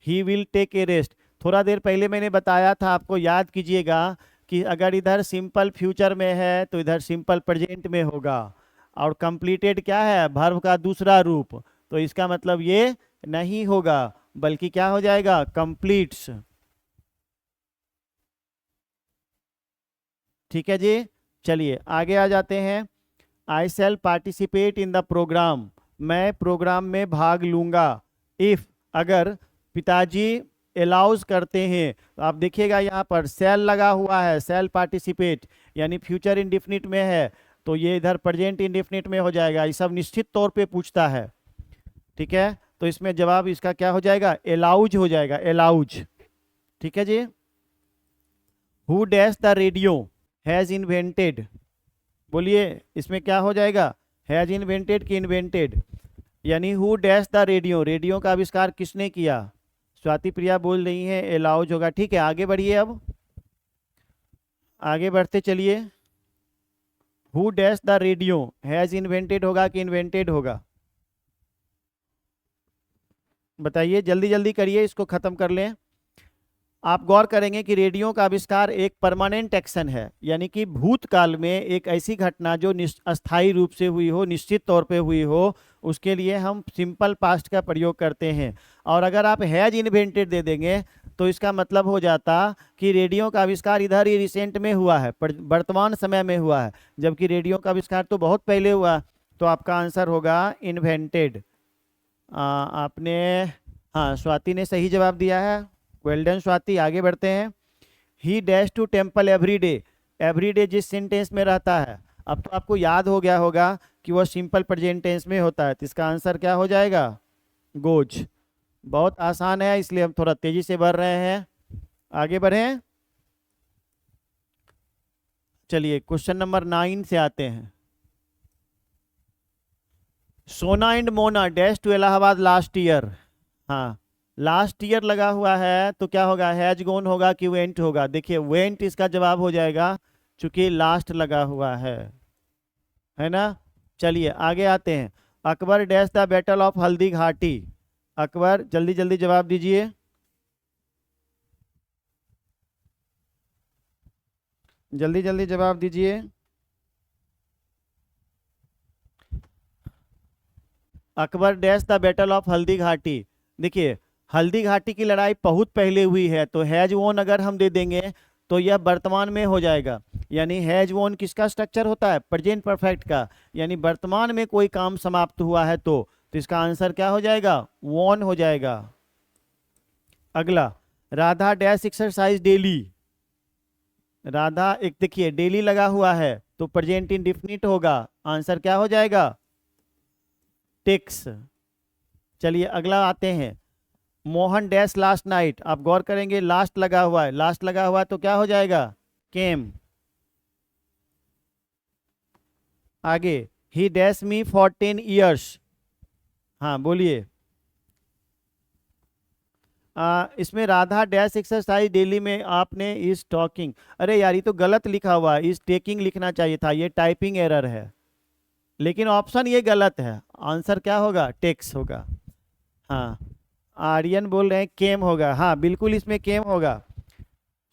he will take a rest. थोड़ा देर पहले मैंने बताया था आपको, याद कीजिएगा कि अगर इधर सिंपल फ्यूचर में है तो इधर सिंपल प्रेजेंट में होगा, और कंप्लीटेड क्या है, वर्ब का दूसरा रूप, तो इसका मतलब ये नहीं होगा बल्कि क्या हो जाएगा, कंप्लीट्स। ठीक है जी, चलिए आगे आ जाते हैं। I shell participate in the programme, मैं प्रोग्राम में भाग लूंगा। इफ, अगर पिताजी अलाउज करते हैं, तो आप देखिएगा यहाँ पर शैल लगा हुआ है, शैल पार्टिसिपेट यानी फ्यूचर इंडिफिनिट में है, तो ये इधर प्रेजेंट इंडिफिनिट में हो जाएगा। ये सब निश्चित तौर पे पूछता है, ठीक है, तो इसमें जवाब इसका क्या हो जाएगा, अलाउज हो जाएगा, अलाउज। ठीक है जी। Who dash the radio has invented, बोलिए इसमें क्या हो जाएगा, हैज इन्वेंटेड कि इन्वेंटेड, यानी who dash the radio, radio का आविष्कार किसने किया। स्वाति प्रिया बोल रही है एलाउज होगा। ठीक है आगे बढ़िए, अब आगे बढ़ते चलिए। Who dash the radio, has invented होगा कि इन्वेंटेड होगा, बताइए जल्दी जल्दी करिए, इसको खत्म कर लें। आप गौर करेंगे कि रेडियो का आविष्कार एक परमानेंट एक्शन है, यानी कि भूतकाल में एक ऐसी घटना जो अस्थायी रूप से हुई हो, निश्चित तौर पे हुई हो, उसके लिए हम सिंपल पास्ट का प्रयोग करते हैं। और अगर आप हैज इन्वेंटेड दे देंगे तो इसका मतलब हो जाता कि रेडियो का आविष्कार इधर ही रिसेंट में हुआ है, वर्तमान समय में हुआ है, जबकि रेडियो का आविष्कार तो बहुत पहले हुआ। तो आपका आंसर होगा इन्वेंटेड। आपने, हाँ स्वाति ने सही जवाब दिया है, वेल डन स्वाति। आगे बढ़ते हैं। He dash to temple every day, every day जिस सेंटेंस में रहता है, अब तो आपको याद हो गया होगा कि वह सिंपल प्रेजेंट टेंस में होता है, तो इसका आंसर क्या हो जाएगा, गोज। बहुत आसान है, इसलिए हम थोड़ा तेजी से बढ़ रहे हैं। आगे बढ़ें, चलिए क्वेश्चन नंबर 9 से आते हैं। Sona and Mona dash to Allahabad last year, हाँ लास्ट ईयर लगा हुआ है तो क्या होगा, हैज गॉन होगा कि वेंट होगा। देखिए वेंट इसका जवाब हो जाएगा, चूंकि लास्ट लगा हुआ है ना। चलिए आगे आते हैं। Akbar dash the battle of Haldi Ghati, Akbar जल्दी जल्दी जवाब दीजिए, जल्दी जल्दी जवाब दीजिए। Akbar dash the battle of Haldi Ghati, देखिए हल्दी घाटी की लड़ाई बहुत पहले हुई है, तो हैज वोन अगर हम दे देंगे तो यह वर्तमान में हो जाएगा। यानी हैज वोन किसका स्ट्रक्चर होता है, प्रेजेंट परफेक्ट का, यानी वर्तमान में कोई काम समाप्त हुआ है तो इसका आंसर क्या हो जाएगा, वोन हो जाएगा। अगला, Radha dash exercise daily, Radha एक देखिए डेली लगा हुआ है तो प्रेजेंट इंडेफिनिट होगा, आंसर क्या हो जाएगा, टेक्स। चलिए अगला आते हैं। मोहन डैश लास्ट नाइट, आप गौर करेंगे लास्ट लगा हुआ है, लास्ट लगा हुआ है तो क्या हो जाएगा, केम। आगे, ही डैश मी फॉर 10 ईयर्स, हाँ बोलिए। इसमें राधा डैश एक्सरसाइज डेली में आपने इज टॉकिंग, अरे यार ये तो गलत लिखा हुआ है, इज टेकिंग लिखना चाहिए था, ये टाइपिंग एरर है, लेकिन ऑप्शन ये गलत है, आंसर क्या होगा, टेक्स होगा। हाँ आर्यन बोल रहे हैं केम होगा, हाँ बिल्कुल इसमें केम होगा।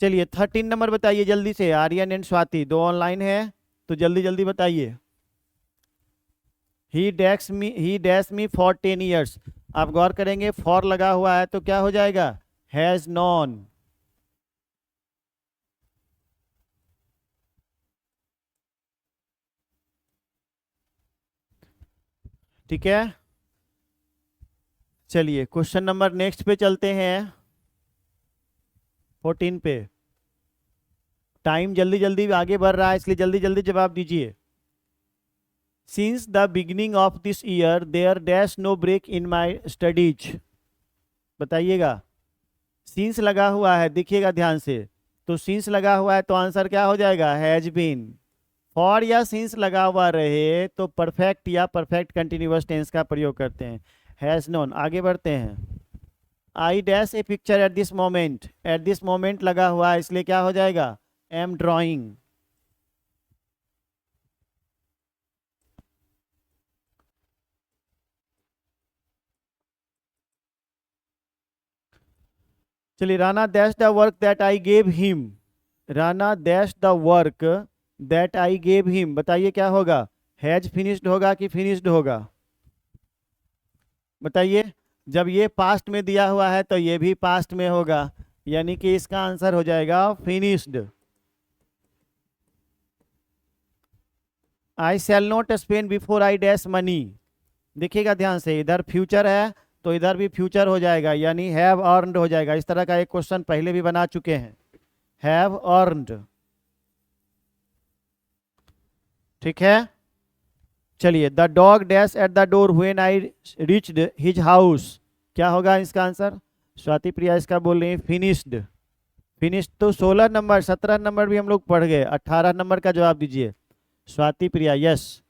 चलिए 13 नंबर बताइए जल्दी से, आर्यन एंड स्वाति दो ऑनलाइन है तो जल्दी जल्दी बताइए। ही डैश मी फॉर 10 ईयर्स, आप गौर करेंगे फॉर लगा हुआ है तो क्या हो जाएगा, हैज नॉन। ठीक है, चलिए क्वेश्चन नंबर नेक्स्ट पे चलते हैं, 14 पे। टाइम जल्दी जल्दी आगे बढ़ रहा है इसलिए जल्दी जल्दी जवाब दीजिए। Since the beginning of this year there dash no break in my studies, बताइएगा। सिंस लगा हुआ है, देखिएगा ध्यान से, तो सिंस लगा हुआ है तो आंसर क्या हो जाएगा, हैज बीन। फॉर या सिंस लगा हुआ रहे तो परफेक्ट या परफेक्ट कंटिन्यूअस टेंस का प्रयोग करते हैं, हैज नॉन। आगे बढ़ते हैं। I dash A picture at this moment लगा हुआ है इसलिए क्या हो जाएगा, एम ड्राइंग। चलिए, Rana dash the work that I gave him, Rana dash the work that I gave him, बताइए क्या होगा, हैज फिनिश्ड होगा कि फिनिश्ड होगा, बताइए। जब ये पास्ट में दिया हुआ है तो ये भी पास्ट में होगा, यानी कि इसका आंसर हो जाएगा finished. I shall not spend before I dash money, देखिएगा ध्यान से, इधर फ्यूचर है तो इधर भी फ्यूचर हो जाएगा, यानी हैव अर्नड हो जाएगा। इस तरह का एक क्वेश्चन पहले भी बना चुके हैं, हैव अर्नड। ठीक है, चलिए। The dog dash at the door when I reached his house, क्या होगा इसका आंसर, स्वाति प्रिया इसका बोल रही है फिनिश्ड। फिनिश्ड तो 16 नंबर 17 नंबर भी हम लोग पढ़ गए, 18 नंबर का जवाब दीजिए। स्वाति प्रिया यस।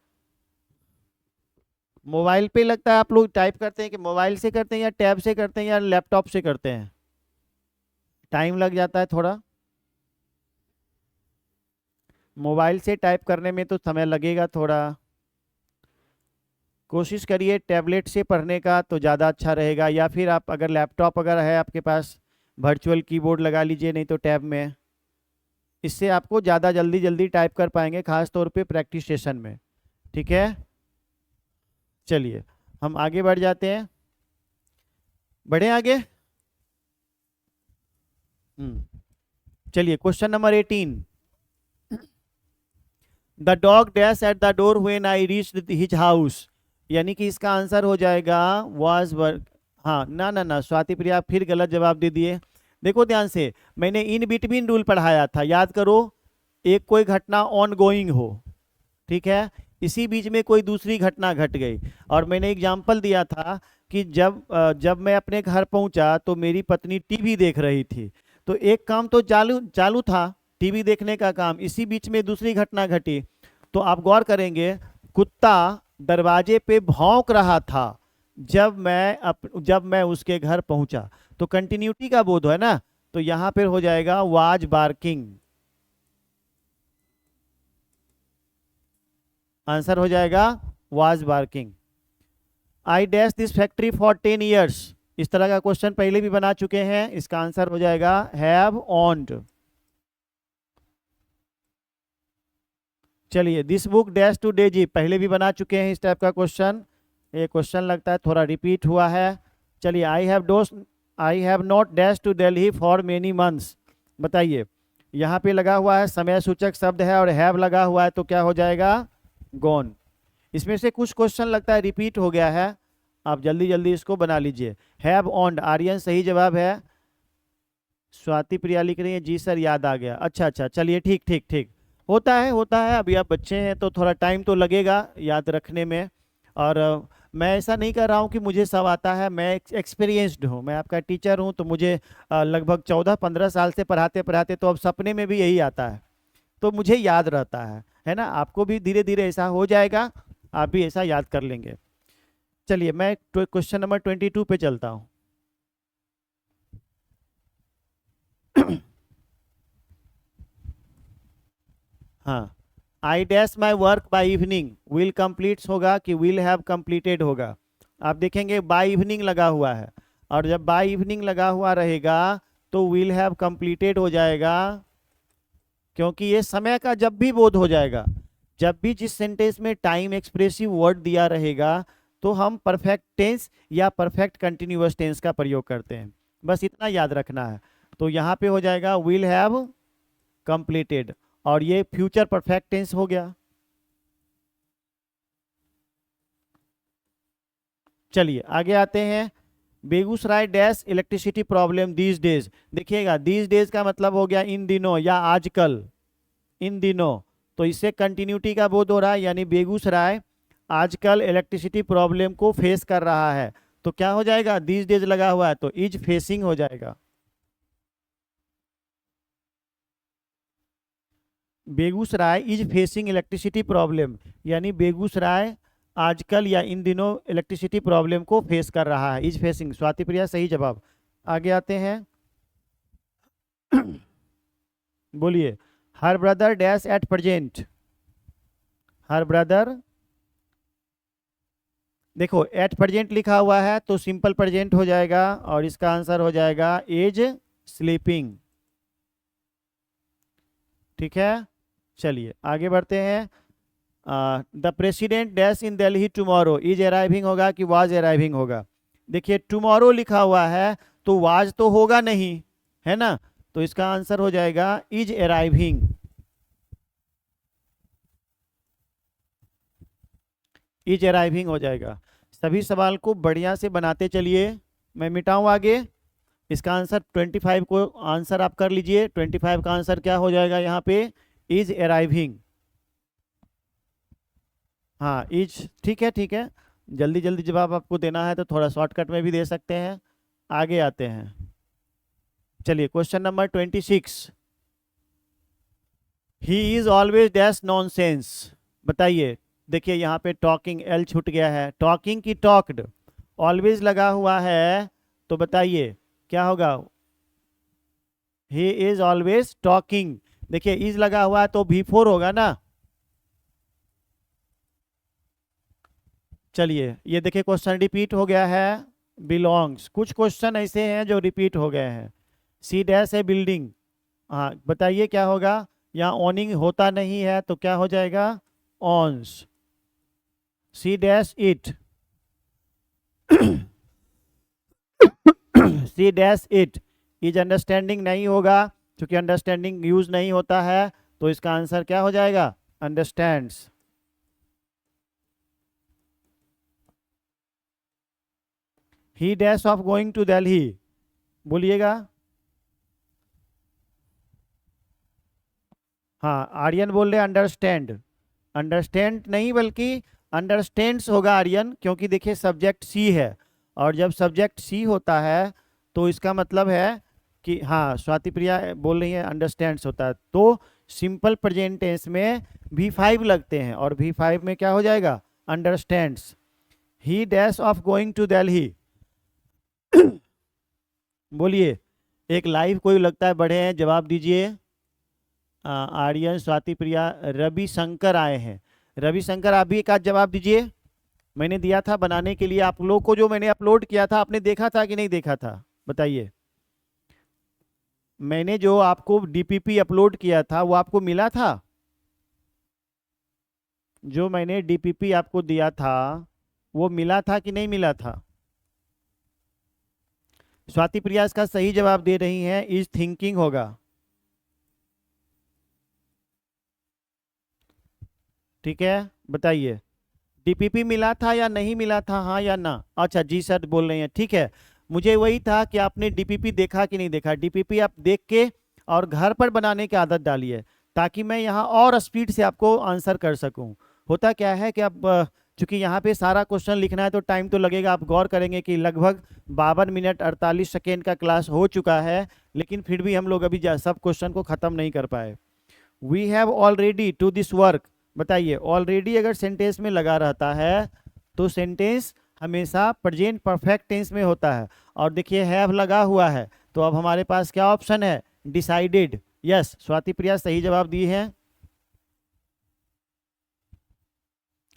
मोबाइल पे लगता है आप लोग टाइप करते हैं कि मोबाइल से करते हैं या टैब से करते हैं या लैपटॉप से करते हैं? टाइम लग जाता है थोड़ा। मोबाइल से टाइप करने में तो समय लगेगा थोड़ा। कोशिश करिए टैबलेट से पढ़ने का तो ज़्यादा अच्छा रहेगा, या फिर आप अगर लैपटॉप अगर है आपके पास वर्चुअल कीबोर्ड लगा लीजिए, नहीं तो टैब में। इससे आपको ज़्यादा जल्दी जल्दी टाइप कर पाएंगे, खास तौर पे प्रैक्टिस सेशन में। ठीक है, चलिए हम आगे बढ़ जाते हैं। बढ़े आगे। चलिए question number 18। The dog dash at the door when I reached his house, यानी कि इसका आंसर हो जाएगा वाज वर्क। हाँ ना ना ना स्वाति प्रिया, आप फिर गलत जवाब दे दिए। देखो ध्यान से, मैंने इन बिटवीन रूल पढ़ाया था, याद करो। एक कोई घटना ऑन गोइंग हो, ठीक है, इसी बीच में कोई दूसरी घटना घट गई, और मैंने एग्जाम्पल दिया था कि जब मैं अपने घर पहुंचा तो मेरी पत्नी टीवी देख रही थी। तो एक काम तो चालू चालू था, टीवी देखने का काम, इसी बीच में दूसरी घटना घटी। तो आप गौर करेंगे, कुत्ता दरवाजे पे भौंक रहा था जब मैं उसके घर पहुंचा। तो कंटिन्यूटी का बोध है ना, तो यहां पर हो जाएगा वाज बार्किंग। आंसर हो जाएगा was barking. I dash this factory for 10 years, इस तरह का क्वेश्चन पहले भी बना चुके हैं, इसका आंसर हो जाएगा हैव ऑन्ड। चलिए this book dash to Daisy, पहले भी बना चुके हैं इस टाइप का क्वेश्चन। ये क्वेश्चन लगता है थोड़ा रिपीट हुआ है। चलिए I have not dash to Delhi for many months, बताइए। यहाँ पे लगा हुआ है समय सूचक शब्द है और हैव लगा हुआ है, तो क्या हो जाएगा गॉन। इसमें से कुछ क्वेश्चन लगता है रिपीट हो गया है, आप जल्दी जल्दी इसको बना लीजिए। हैव ऑन्ड आर्यन सही जवाब है। स्वाति प्रिया लिख रही है जी सर याद आ गया। अच्छा अच्छा, चलिए ठीक ठीक ठीक, होता है, अभी आप बच्चे हैं तो थोड़ा टाइम तो लगेगा याद रखने में। और मैं ऐसा नहीं कर रहा हूँ कि मुझे सब आता है, मैं एक्सपीरियंस्ड हूँ, मैं आपका टीचर हूँ, तो मुझे लगभग 14-15 साल से पढ़ाते पढ़ाते तो अब सपने में भी यही आता है, तो मुझे याद रहता है ना। आपको भी धीरे धीरे ऐसा हो जाएगा, आप भी ऐसा याद कर लेंगे। चलिए मैं क्वेश्चन नंबर 22 पे चलता हूँ। हाँ, आई dash my work by evening, will completes होगा कि विल हैव कंप्लीटेड होगा? आप देखेंगे बाई इवनिंग लगा हुआ है, और जब बाई इवनिंग लगा हुआ रहेगा तो विल हैव कंप्लीटेड हो जाएगा, क्योंकि ये समय का जब भी बोध हो जाएगा, जब भी जिस सेंटेंस में टाइम एक्सप्रेसिव वर्ड दिया रहेगा तो हम परफेक्ट टेंस या परफेक्ट कंटिन्यूअस टेंस का प्रयोग करते हैं, बस इतना याद रखना है। तो यहाँ पे हो जाएगा विल हैव कंप्लीटेड, और ये फ्यूचर परफेक्ट टेंस हो गया। चलिए आगे आते हैं। Begusarai dash electricity problem these days, देखिएगा दीज डेज का मतलब हो गया इन दिनों या आजकल, इन दिनों, तो इससे कंटिन्यूटी का बोध हो रहा है, यानी बेगूसराय आजकल इलेक्ट्रिसिटी प्रॉब्लम को फेस कर रहा है। तो क्या हो जाएगा, दीज डेज लगा हुआ है तो इज फेसिंग हो जाएगा। Begusarai is facing electricity problem, यानी बेगूसराय आजकल या इन दिनों इलेक्ट्रिसिटी प्रॉब्लम को फेस कर रहा है, इज फेसिंग। स्वाति प्रिया सही जवाब। आगे आते हैं। बोलिए, her brother dash at present, her brother, देखो एट प्रेजेंट लिखा हुआ है तो सिंपल प्रेजेंट हो जाएगा, और इसका आंसर हो जाएगा इज स्लीपिंग। ठीक है, चलिए आगे बढ़ते हैं। The president dash in Delhi tomorrow, is arriving होगा कि वाज अराइविंग होगा? देखिए टुमारो लिखा हुआ है तो वाज तो होगा नहीं, है ना, तो इसका आंसर हो जाएगा इज अराइविंग। इज अराइविंग हो जाएगा। सभी सवाल को बढ़िया से बनाते चलिए, मैं मिटाऊं आगे। इसका आंसर 25 को आंसर आप कर लीजिए। 25 का आंसर क्या हो जाएगा यहाँ पे, इज अराइविंग। हाँ इज, ठीक है ठीक है, जल्दी जल्दी जवाब आपको देना है तो थोड़ा शॉर्टकट में भी दे सकते हैं। आगे आते हैं। चलिए question number 26। He is always dash nonsense, बताइए, देखिए यहाँ पे टॉकिंग एल छूट गया है, टॉकिंग की टॉक्ड, ऑलवेज लगा हुआ है, तो बताइए क्या होगा, ही इज ऑलवेज टॉकिंग। देखिए इज लगा हुआ है तो V4 होगा ना। चलिए ये देखिए क्वेश्चन रिपीट हो गया है, बिलोंग्स, कुछ क्वेश्चन ऐसे हैं जो रिपीट हो गए हैं। सी डैश है बिल्डिंग, हाँ बताइए क्या होगा, यहाँ ओनिंग होता नहीं है तो क्या हो जाएगा, owns. She dash it, she dash it, is understanding नहीं होगा क्योंकि अंडरस्टैंडिंग यूज नहीं होता है, तो इसका आंसर क्या हो जाएगा, understands. He dash of going to Delhi, बोलिएगा। हाँ आर्यन बोल रहे अंडरस्टैंड, अंडरस्टैंड नहीं बल्कि अंडरस्टैंड्स होगा आर्यन, क्योंकि देखिए सब्जेक्ट सी है, और जब सब्जेक्ट सी होता है तो इसका मतलब है कि, हाँ स्वाति प्रिया बोल रही है अंडरस्टैंड्स होता है, तो सिंपल प्रेजेंट टेंस में V5 लगते हैं, और V5 में क्या हो जाएगा, understands. He dash of going to Delhi, बोलिए, एक लाइव कोई लगता है बड़े हैं, जवाब दीजिए। आर्यन, स्वाति प्रिया, रवि शंकर आए हैं, रवि शंकर आप भी एक आध जवाब दीजिए। मैंने दिया था बनाने के लिए आप लोग को, जो मैंने अपलोड किया था आपने देखा था कि नहीं देखा था, बताइए। मैंने जो आपको DPP अपलोड किया था वो आपको मिला था, जो मैंने DPP आपको दिया था वो मिला था कि नहीं मिला था। स्वाति प्रिया इसका सही जवाब दे रही हैं, इज थिंकिंग होगा। ठीक है बताइए, DPP मिला था या नहीं मिला था, हाँ या ना, अच्छा जी सर बोल रहे हैं, ठीक है। मुझे वही था कि आपने DPP देखा कि नहीं देखा, DPP आप देख के और घर पर बनाने की आदत डालिए, ताकि मैं यहाँ और स्पीड से आपको आंसर कर सकूँ। होता क्या है कि अब चूंकि यहाँ पे सारा क्वेश्चन लिखना है तो टाइम तो लगेगा, आप गौर करेंगे कि लगभग 52 मिनट 48 सेकेंड का क्लास हो चुका है, लेकिन फिर भी हम लोग अभी सब क्वेश्चन को ख़त्म नहीं कर पाए। We have already to this work, बताइए ऑलरेडी अगर सेंटेंस में लगा रहता है तो सेंटेंस हमेशा प्रेजेंट परफेक्ट टेंस में होता है, और देखिए हैव लगा हुआ है, तो अब हमारे पास क्या ऑप्शन है, डिसाइडेड। यस स्वाति प्रिया सही जवाब दी है,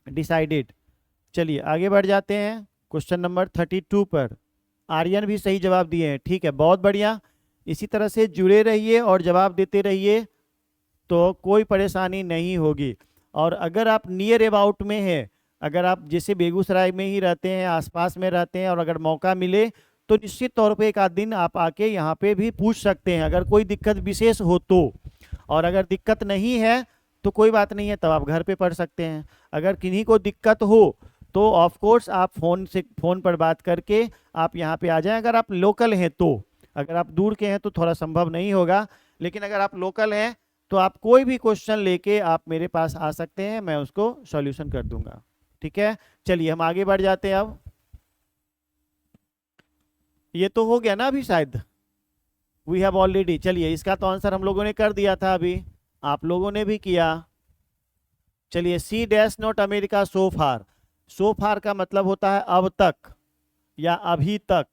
डिसाइडेड। चलिए आगे बढ़ जाते हैं क्वेश्चन नंबर 32 पर, आर्यन भी सही जवाब दिए हैं, ठीक है बहुत बढ़िया। इसी तरह से जुड़े रहिए और जवाब देते रहिए तो कोई परेशानी नहीं होगी। और अगर आप नियर अबाउट में हैं, अगर आप जैसे बेगूसराय में ही रहते हैं, आसपास में रहते हैं, और अगर मौका मिले तो निश्चित तौर पे एक आध दिन आप आके यहाँ पे भी पूछ सकते हैं अगर कोई दिक्कत विशेष हो तो, और अगर दिक्कत नहीं है तो कोई बात नहीं है, तब आप घर पे पढ़ सकते हैं। अगर किन्हीं को दिक्कत हो तो ऑफ कोर्स आप फ़ोन पर बात करके आप यहाँ पे आ जाएं, अगर आप लोकल हैं तो। अगर आप दूर के हैं तो थोड़ा संभव नहीं होगा, लेकिन अगर आप लोकल हैं तो आप कोई भी क्वेश्चन लेके आप मेरे पास आ सकते हैं, मैं उसको सॉल्यूशन कर दूंगा। ठीक है चलिए हम आगे बढ़ जाते हैं। अब ये तो हो गया ना अभी शायद, वी हैव ऑलरेडी, चलिए इसका तो आंसर हम लोगों ने कर दिया था, अभी आप लोगों ने भी किया। चलिए she dash not America so far, so far का मतलब होता है अब तक या अभी तक,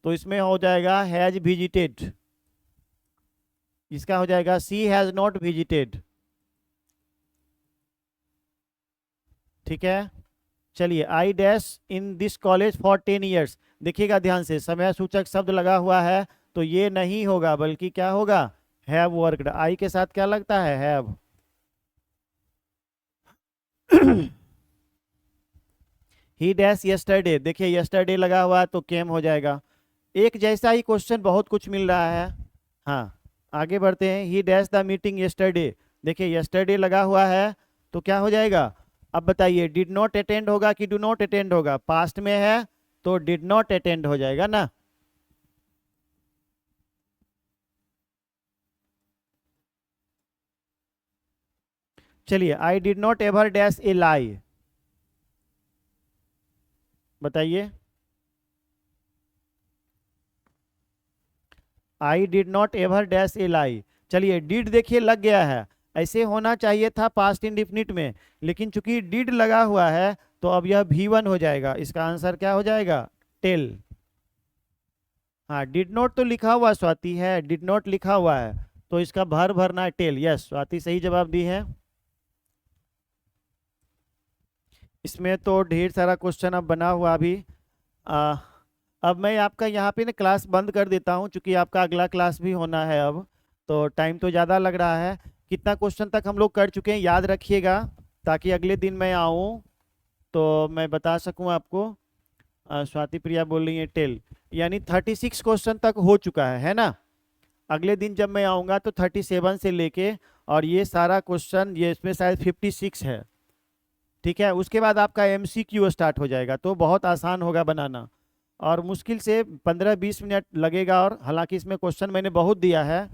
तो इसमें हो जाएगा हैज विजिटेड, इसका हो जाएगा सी हैज नॉट विजिटेड। ठीक है चलिए I dash in this college for 10 years, देखिएगा ध्यान से, समय सूचक शब्द लगा हुआ है तो ये नहीं होगा बल्कि क्या होगा, हैव वर्कड, आई के साथ क्या लगता है, हैव। ही डैश यस्टरडे, देखिए यस्टरडे लगा हुआ है तो केम हो जाएगा। एक जैसा ही क्वेश्चन बहुत कुछ मिल रहा है। हाँ आगे बढ़ते हैं, he dash the meeting yesterday, देखिए यस्टरडे लगा हुआ है तो क्या हो जाएगा, अब बताइए डिड नॉट अटेंड होगा कि डू नॉट अटेंड होगा, पास्ट में है तो डिड नॉट अटेंड हो जाएगा ना। चलिए I did not ever dash a lie, बताइए I did not ever dash a lie, चलिए डिड देखिए लग गया है, ऐसे होना चाहिए था पास्ट इंडिफिनिट में, लेकिन चूंकि डिड लगा हुआ है तो अब यह V1 हो जाएगा। इसका आंसर क्या हो जाएगा? टेल। हाँ, डिड नॉट तो लिखा हुआ स्वाति है, डिड नॉट लिखा हुआ है, तो इसका भर भरना है टेल। यस, स्वाति सही जवाब दी है। इसमें तो ढेर सारा क्वेश्चन अब बना हुआ अभी। अब मैं आपका यहाँ पे ना क्लास बंद कर देता हूँ, क्योंकि आपका अगला क्लास भी होना है अब, तो टाइम तो ज़्यादा लग रहा है। कितना क्वेश्चन तक हम लोग कर चुके हैं याद रखिएगा, ताकि अगले दिन मैं आऊँ तो मैं बता सकूँ आपको। स्वाति प्रिया बोल रही है टेल, यानी 36 क्वेश्चन तक हो चुका है ना। अगले दिन जब मैं आऊँगा तो 37 से लेके और ये सारा क्वेश्चन, ये इसमें शायद 56 है। ठीक है, उसके बाद आपका MCQ स्टार्ट हो जाएगा, तो बहुत आसान होगा बनाना, और मुश्किल से 15-20 मिनट लगेगा। और हालांकि इसमें क्वेश्चन मैंने बहुत दिया है।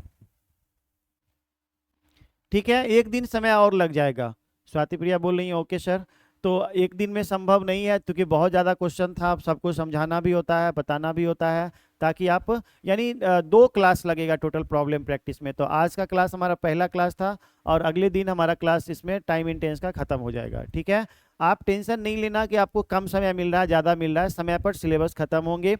ठीक है, एक दिन समय और लग जाएगा। स्वाति प्रिया बोल रही है ओके सर। तो एक दिन में संभव नहीं है, क्योंकि बहुत ज़्यादा क्वेश्चन था, आप सबको समझाना भी होता है, बताना भी होता है, ताकि आप, यानी 2 क्लास लगेगा टोटल प्रॉब्लम प्रैक्टिस में। तो आज का क्लास हमारा पहला क्लास था, और अगले दिन हमारा क्लास इसमें टाइम इंटेंस का खत्म हो जाएगा। ठीक है, आप टेंशन नहीं लेना कि आपको कम समय मिल रहा है, ज़्यादा मिल रहा है, समय पर सिलेबस खत्म होंगे।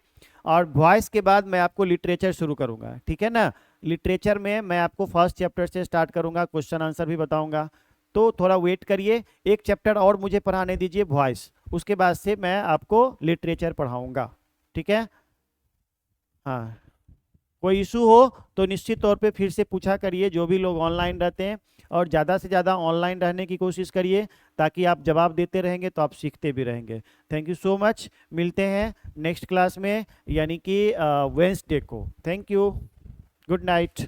और वॉइस के बाद मैं आपको लिटरेचर शुरू करूँगा, ठीक है ना। लिटरेचर में मैं आपको फर्स्ट चैप्टर से स्टार्ट करूँगा, क्वेश्चन आंसर भी बताऊँगा, तो थोड़ा वेट करिए। एक चैप्टर और मुझे पढ़ाने दीजिए वॉइस, उसके बाद से मैं आपको लिटरेचर पढ़ाऊँगा। ठीक है, हाँ, कोई इशू हो तो निश्चित तौर पे फिर से पूछा करिए, जो भी लोग ऑनलाइन रहते हैं, और ज़्यादा से ज़्यादा ऑनलाइन रहने की कोशिश करिए, ताकि आप जवाब देते रहेंगे तो आप सीखते भी रहेंगे। थैंक यू सो मच, मिलते हैं नेक्स्ट क्लास में, यानी कि वेंसडे को। Thank you, good night.